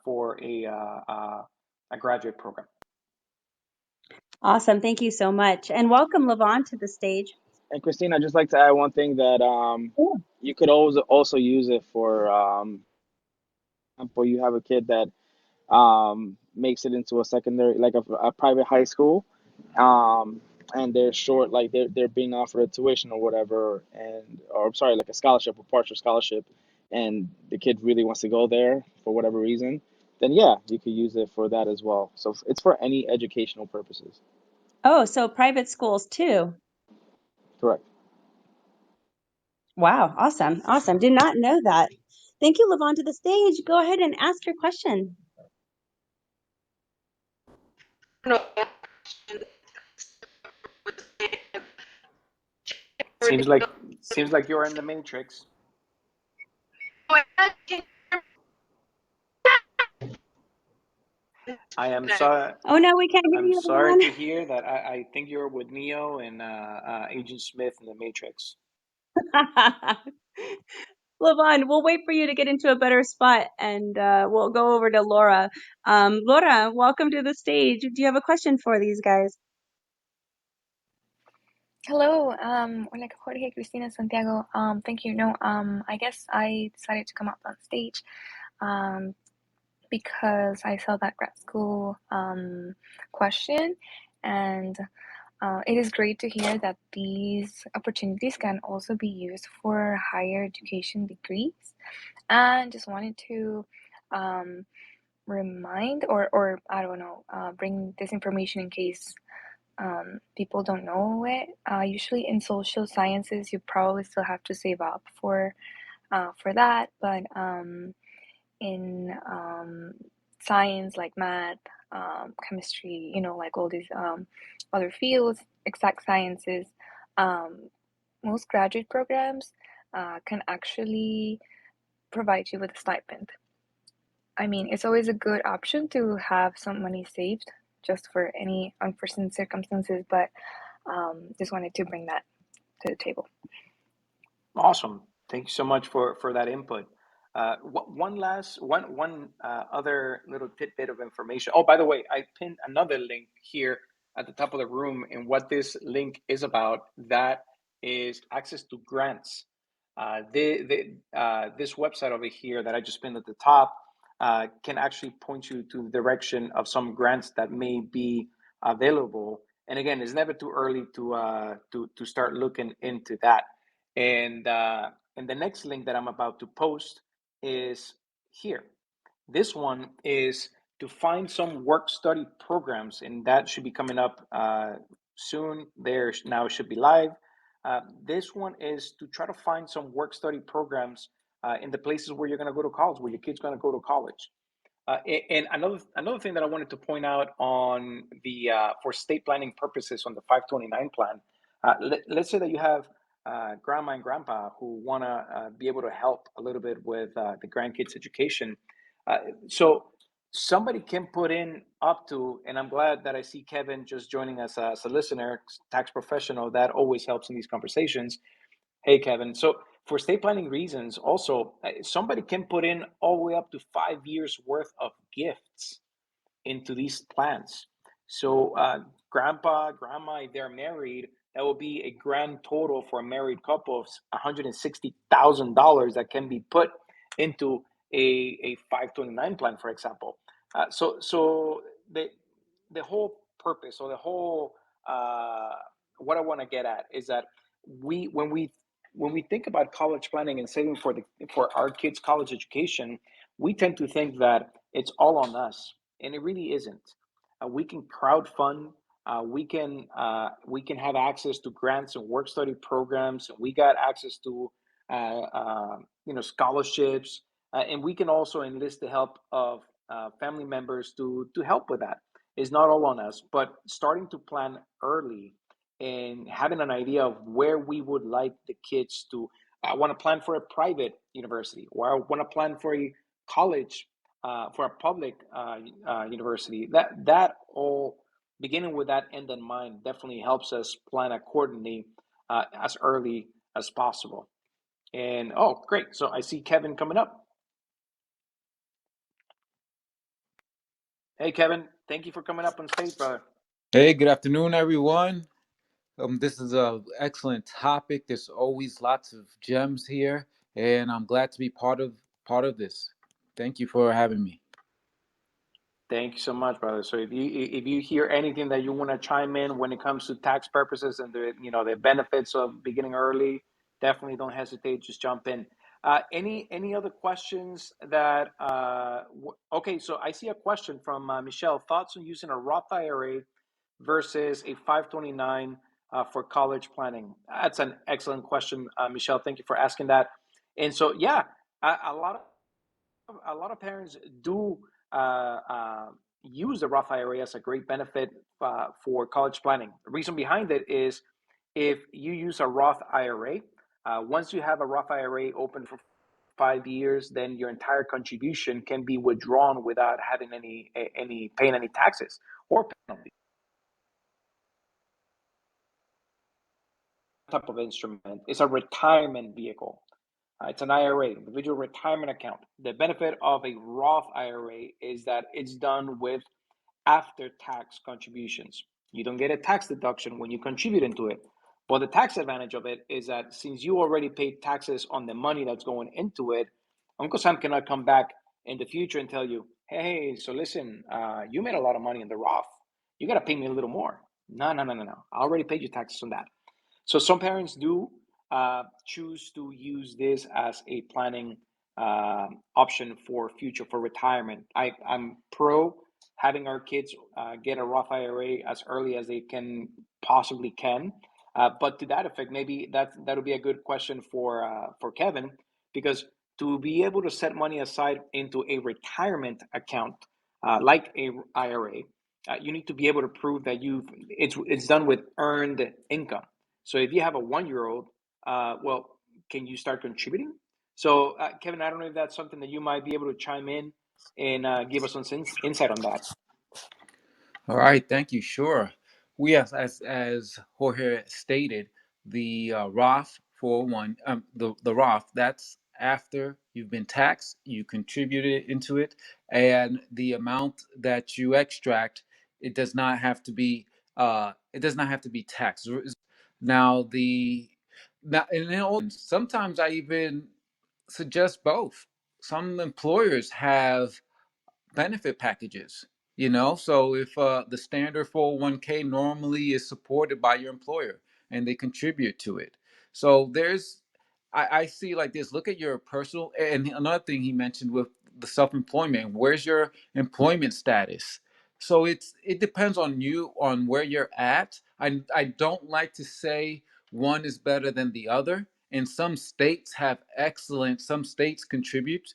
graduate program. Awesome. Thank you so much. And welcome, Levon, to the stage. And Christina, I'd just like to add one thing that Yeah. you could always also use it for example, you have a kid that makes it into a secondary, like a private high school, and they're short, like they're being offered a tuition or whatever, and or I'm sorry, like a scholarship, a partial scholarship, and the kid really wants to go there for whatever reason, then yeah, you could use it for that as well. So it's for any educational purposes. Oh, so private schools too. Correct. Wow. Awesome. Awesome. Did not know that. Thank you, Levon, to the stage. Go ahead and ask your question. Seems like you're in the matrix. I am sorry. Oh, no, we can't hear I'm you, sorry to hear that. I think you're with Neo and Agent Smith in the Matrix. Levon. Levon, we'll wait for you to get into a better spot, and we'll go over to Laura. Laura, welcome to the stage. Do you have a question for these guys? Hello, hola Jorge, Kristina, Santiago. Thank you. No, I guess I decided to come up on stage because I saw that grad school question, and It is great to hear that these opportunities can also be used for higher education degrees. And just wanted to remind or I don't know, bring this information in case people don't know it. Usually in social sciences, you probably still have to save up for that, but in science like math, chemistry, like all these other fields, exact sciences, most graduate programs can actually provide you with a stipend. I mean, it's always a good option to have some money saved just for any unforeseen circumstances, but just wanted to bring that to the table. Awesome. Thank you so much for that input. One other little tidbit of information. Oh, by the way, I pinned another link here at the top of the room, and what this link is about, that is access to grants. This website over here that I just pinned at the top can actually point you to the direction of some grants that may be available. And again, it's never too early to start looking into that. And the next link that I'm about to post is here. This one is to find some work study programs, and that should be coming up soon. There now should be live. This one is to try to find some work study programs in the places where you're going to go to college, where your kid's going to go to college. And another thing that I wanted to point out on the for state planning purposes on the 529 plan, let's say that you have grandma and grandpa who want to be able to help a little bit with the grandkids' education. So somebody can put in up to, and I'm glad that I see Kevin just joining us as a listener, tax professional. That always helps in these conversations. Hey, Kevin. So for estate planning reasons, also, somebody can put in all the way up to 5 years worth of gifts into these plans. So grandpa, grandma, if they're married, that will be a grand total for a married couple of $160,000 that can be put into a 529 plan, for example. So the whole purpose, or the whole what I want to get at is that we when we think about college planning and saving for our kids' college education, we tend to think that it's all on us, and it really isn't. We can crowd fund. We can have access to grants and work study programs. And we got access to scholarships, and we can also enlist the help of family members to help with that. It's not all on us, but starting to plan early and having an idea of where we would like the kids to. I want to plan for a private university, or I want to plan for a college, for a public university. That all, beginning with that end in mind, definitely helps us plan accordingly as early as possible. And oh, great! So I see Kevin coming up. Hey, Kevin, thank you for coming up on stage, brother. Hey, good afternoon, everyone. This is a excellent topic. There's always lots of gems here, and I'm glad to be part of this. Thank you for having me. Thank you so much, brother. So if you hear anything that you want to chime in when it comes to tax purposes and the benefits of beginning early, definitely don't hesitate. Just jump in. Any other questions that? Okay, so I see a question from Michelle. Thoughts on using a Roth IRA versus a 529 for college planning? That's an excellent question, Michelle. Thank you for asking that. And so, yeah, a lot of parents do use the Roth IRA as a great benefit for college planning. The reason behind it is, if you use a Roth IRA, once you have a Roth IRA open for 5 years, then your entire contribution can be withdrawn without having any paying any taxes or penalties. Type of instrument is a retirement vehicle. It's an IRA, individual retirement account. The benefit of a Roth IRA is that it's done with after tax contributions. You don't get a tax deduction when you contribute into it. But the tax advantage of it is that since you already paid taxes on the money that's going into it, Uncle Sam cannot come back in the future and tell you, hey, so listen, you made a lot of money in the Roth. You got to pay me a little more. No, no, no, no, no. I already paid you taxes on that. So some parents do choose to use this as a planning option for future for retirement. I'm pro having our kids get a Roth IRA as early as they can possibly can. But to that effect, maybe that would be a good question for Kevin, because to be able to set money aside into a retirement account like a IRA, you need to be able to prove that it's done with earned income. So if you have a 1 year old, well, can you start contributing? So Kevin, I don't know if that's something that you might be able to chime in and give us some insight on that. All right, thank you. Sure. We have, as Jorge stated, the Roth 401, the Roth. That's after you've been taxed, you contributed into it, and the amount that you extract, it does not have to be. It does not have to be taxed. Now the now and then sometimes I even suggest both. Some employers have benefit packages, so if the standard 401k normally is supported by your employer and they contribute to it, so I see like this. Look at your personal, and another thing he mentioned with the self-employment, where's your employment status? So it depends on you, on where you're at. I don't like to say one is better than the other, and some states have excellent, some states contribute,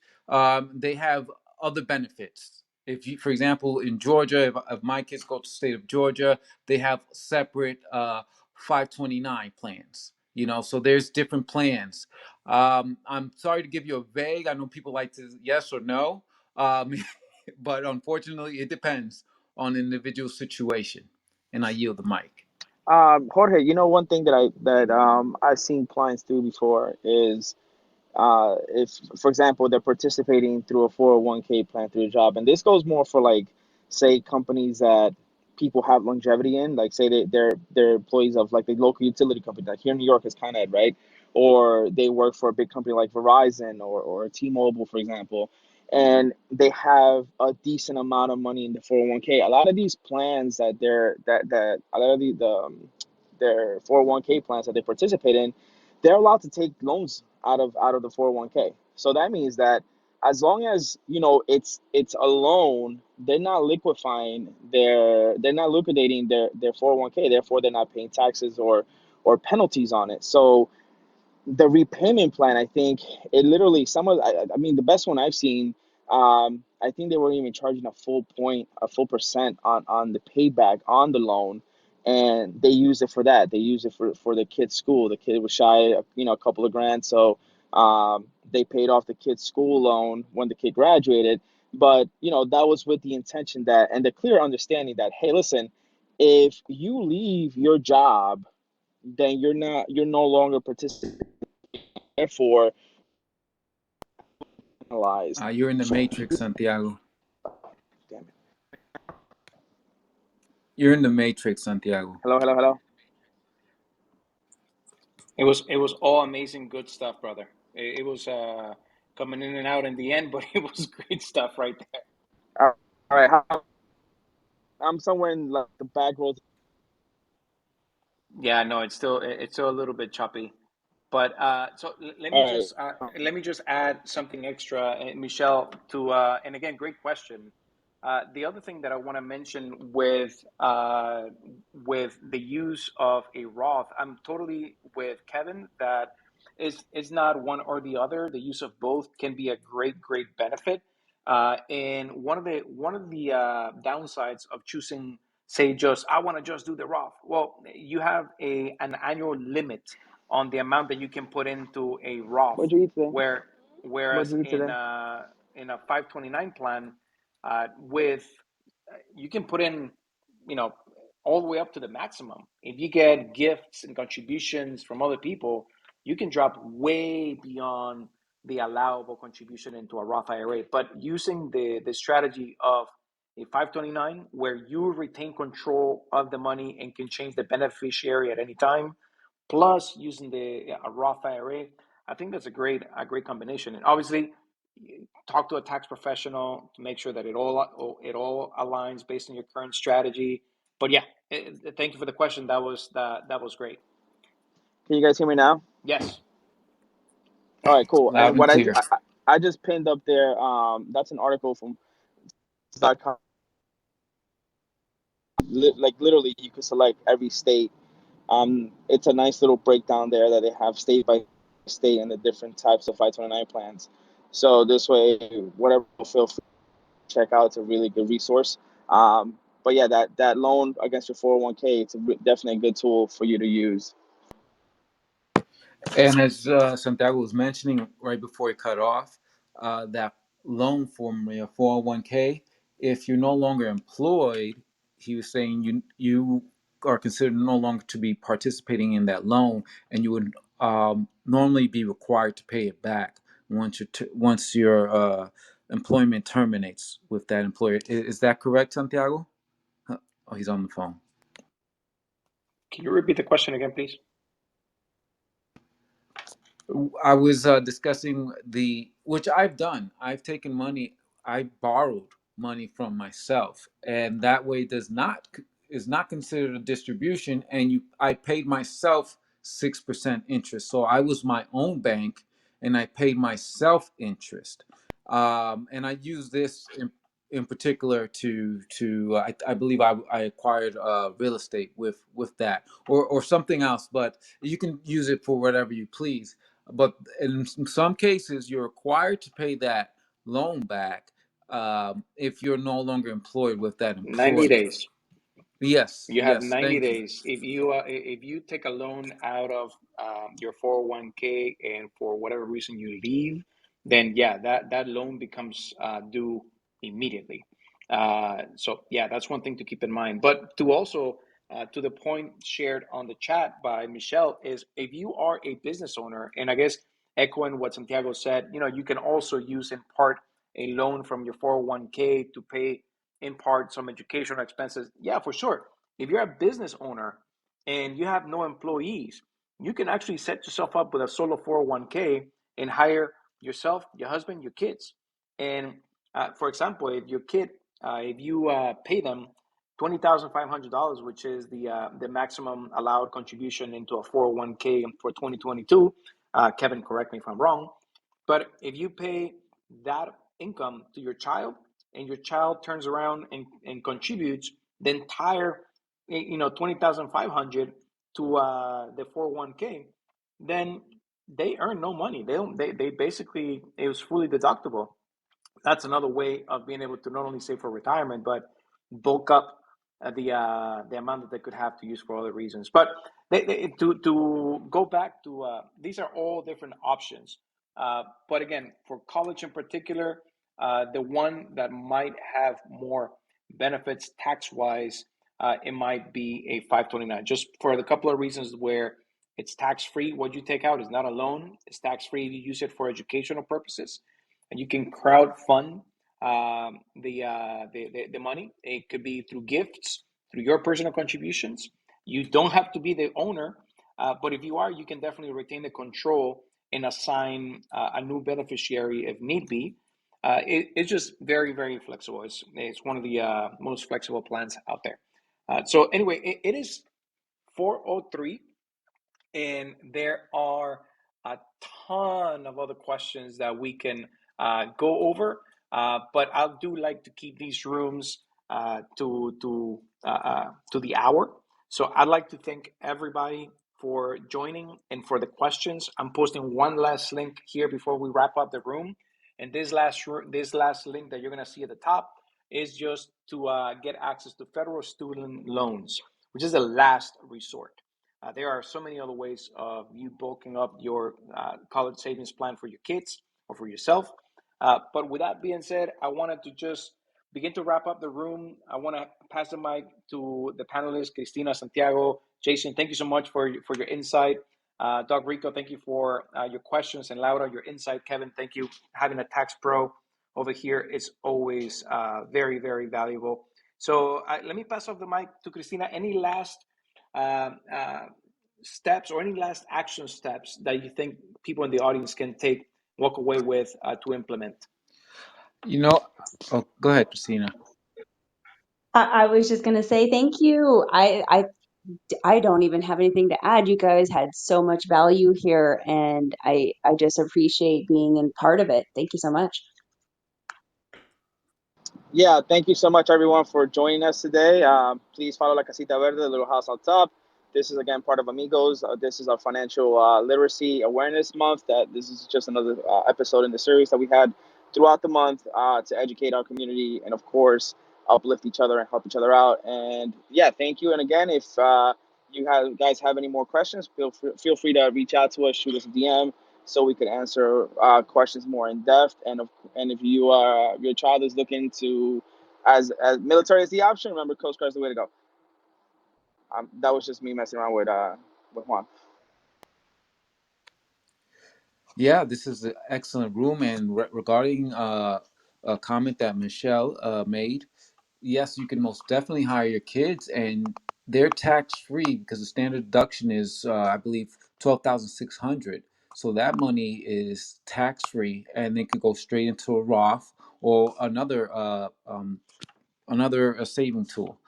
they have other benefits. If you, for example, in Georgia, if my kids go to the state of Georgia, they have separate 529 plans. So there's different plans. I'm sorry to give you a vague. I know people like to yes or no, um, but unfortunately, it depends on the individual situation. And I yield the mic. Jorge, one thing that I've seen clients do before is if, for example, they're participating through a 401k plan through a job, and this goes more for like, say, companies that people have longevity in, like say they're employees of like the local utility company, like here in New York is Con Ed, right? Or they work for a big company like Verizon or T-Mobile, for example, and they have a decent amount of money in the 401k. A lot of these plans that a lot of their 401k plans that they participate in, they're allowed to take loans out of the 401k. So that means that as long as it's a loan, they're not liquidating their 401k. Therefore, they're not paying taxes or penalties on it. So the repayment plan, I think it literally I mean, the best one I've seen, I think they were even charging a full percent on the payback on the loan, and they use it for that. They use it for the kid's school. The kid was shy, a couple of grand, so they paid off the kid's school loan when the kid graduated. But that was with the intention that, and the clear understanding that, hey, listen, if you leave your job, then you're no longer participating, therefore penalized. You're in the So, matrix, Santiago. damn it. You're in the matrix, Santiago. Hello, hello, hello. It was all amazing, good stuff, brother. It was coming in and out in the end, but it was great stuff right there. All right, I'm somewhere in like the back row. Yeah, no, it's still a little bit choppy. But All right. let me just add something extra, Michelle. To and again, great question. The other thing that I want to mention with the use of a Roth, I'm totally with Kevin that is not one or the other. The use of both can be a great benefit. And one of the downsides of choosing, say, just I want to just do the Roth. Well, you have an annual limit on the amount that you can put into a Roth, What'd you eat today? where What'd whereas you eat today? in a 529 plan, with you can put in, you know, all the way up to the maximum. If you get gifts and contributions from other people, you can drop way beyond the allowable contribution into a Roth IRA. But using the strategy of a 529, where you retain control of the money and can change the beneficiary at any time, plus using the a Roth IRA, I think that's a great combination. And obviously, talk to a tax professional to make sure that it all aligns based on your current strategy But yeah, thank you for the question. That was great. Can you guys hear me now? Yes. All right, cool. Loud And and what clear. I just pinned up there. That's an article from .com. Like literally, you could select every state. It's a nice little breakdown there that they have state by state and the different types of 529 plans. So this way, whatever, feel free to check out. It's a really good resource. But yeah, that loan against your 401k, it's definitely a good tool for you to use. And as Santiago was mentioning right before he cut off, that loan from your 401k, if you're no longer employed, he was saying you are considered no longer to be participating in that loan, and you would normally be required to pay it back once your employment terminates with that employer. Is that correct, Santiago? Oh, he's on the phone. Can you repeat the question again, please? I was discussing which I've done. I've taken money, I borrowed money from myself, and that way is not considered a distribution. And I paid myself 6% interest, so I was my own bank, and I paid myself interest. And I use this in particular I believe I acquired real estate with that or something else, but you can use it for whatever you please. But in some cases, you're required to pay that loan back if you're no longer employed with that 90 employer. days. Yes, You have yes, 90 thank you. days. If you take a loan out of your 401k and for whatever reason you leave, then yeah, that loan becomes due immediately. So yeah, that's one thing to keep in mind. But to also to the point shared on the chat by Michelle is if you are a business owner, and I guess echoing what Santiago said, you can also use in part a loan from your 401k to pay in part some educational expenses. Yeah, for sure. If you're a business owner and you have no employees, you can actually set yourself up with a solo 401k and hire yourself, your husband, your kids. And for example, if you pay them $20,500, which is the maximum allowed contribution into a 401k for 2022, Kevin, correct me if I'm wrong, but if you pay that income to your child and your child turns around and contributes the entire 20,500 to the 401k, then they earn no money. They basically, it was fully deductible. That's another way of being able to not only save for retirement, but bulk up the amount that they could have to use for other reasons. But to go back to these are all different options. But again, for college in particular, the one that might have more benefits tax wise, it might be a 529. Just for the couple of reasons where it's tax free. What you take out is not a loan; it's tax free. You use it for educational purposes and you can crowd fund the money. It could be through gifts, through your personal contributions. You don't have to be the owner, but if you are, you can definitely retain the control and assign a new beneficiary if need be. It's just very, very flexible. It's one of the most flexible plans out there. So anyway, it is 4:03 and there are a ton of other questions that we can go over. But I do like to keep these rooms to the hour. So I'd like to thank everybody for joining and for the questions. I'm posting one last link here before we wrap up the room. And this last link that you're going to see at the top is just to get access to federal student loans, which is the last resort. There are so many other ways of you bulking up your college savings plan for your kids or for yourself. But with that being said, I wanted to just begin to wrap up the room. I want to pass the mic to the panelists, Kristina, Santiago, Jason. Thank you so much for your insight. Doug Rico, thank you for your questions, and Laura, your insight. Kevin, thank you. Having a tax pro over here is always very, very valuable. So let me pass off the mic to Kristina. Any last uh, uh, steps or any last action steps that you think people in the audience can walk away with to implement? Oh, go ahead, Christina. I was just gonna say thank you. I don't even have anything to add. You guys had so much value here, and I just appreciate being in part of it. Thank you so much. Yeah, thank you so much, everyone, for joining us today. Please follow La Casita Verde, the little house on top. This is, again, part of Amigos. This is our financial literacy awareness month. That This is just another episode in the series that we had throughout the month to educate our community and, of course, uplift each other and help each other out. And, yeah, thank you. And, again, if guys have any more questions, feel free to reach out to us, shoot us a DM, so we could answer questions more in depth. And if your child is looking to, as military is the option, remember Coast Guard is the way to go. That was just me messing around with Juan. Yeah, this is an excellent room. And regarding a comment that Michelle made, yes, you can most definitely hire your kids, and they're tax free because the standard deduction is, I believe, 12,600. So that money is tax free, and they could go straight into a Roth or another saving tool.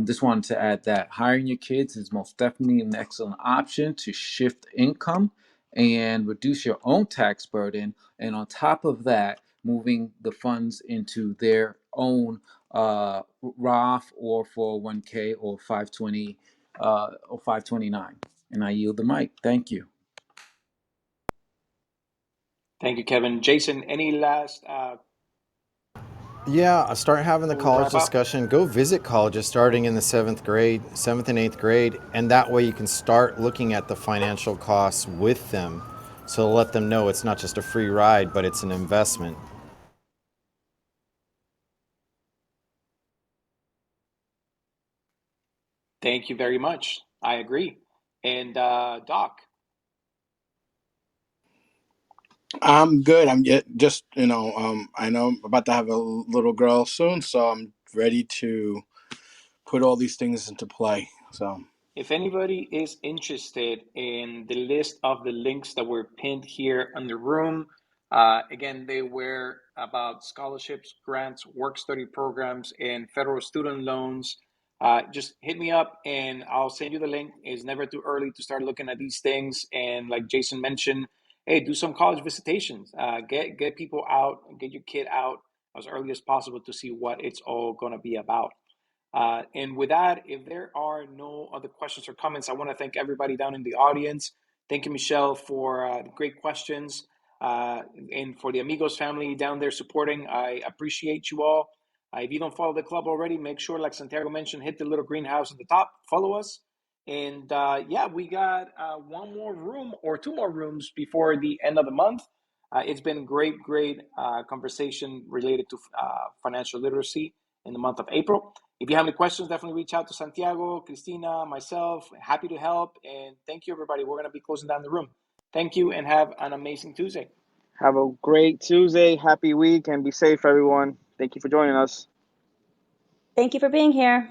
Just wanted to add that hiring your kids is most definitely an excellent option to shift income and reduce your own tax burden. And on top of that, moving the funds into their own Roth or 401k or 520 or 529. And I yield the mic. Thank you. Thank you, Kevin. Jason, any last Yeah, start having the before we college wrap up? discussion. Go visit colleges starting in the seventh and eighth grade, and that way you can start looking at the financial costs with them. So let them know it's not just a free ride, but it's an investment. Thank you very much. I agree. And Doc, I'm good. I'm just, I know I'm about to have a little girl soon, so I'm ready to put all these things into play. So, if anybody is interested in the list of the links that were pinned here in the room, again, they were about scholarships, grants, work study programs, and federal student loans. Just hit me up and I'll send you the link. It's never too early to start looking at these things. And like Jason mentioned, hey, do some college visitations. Get people out, get your kid out as early as possible to see what it's all going to be about. And with that, if there are no other questions or comments, I want to thank everybody down in the audience. Thank you, Michelle, for great questions. And for the Amigos family down there supporting, I appreciate you all. If you don't follow the club already, make sure, like Santiago mentioned, hit the little greenhouse at the top, follow us. And yeah, we got one more room or two more rooms before the end of the month. It's been great conversation related to financial literacy in the month of April. If you have any questions, definitely reach out to Santiago, Kristina, myself. Happy to help. And thank you, everybody. We're going to be closing down the room. Thank you and have an amazing Tuesday. Have a great Tuesday, happy week, and be safe, everyone. Thank you for joining us. Thank you for being here.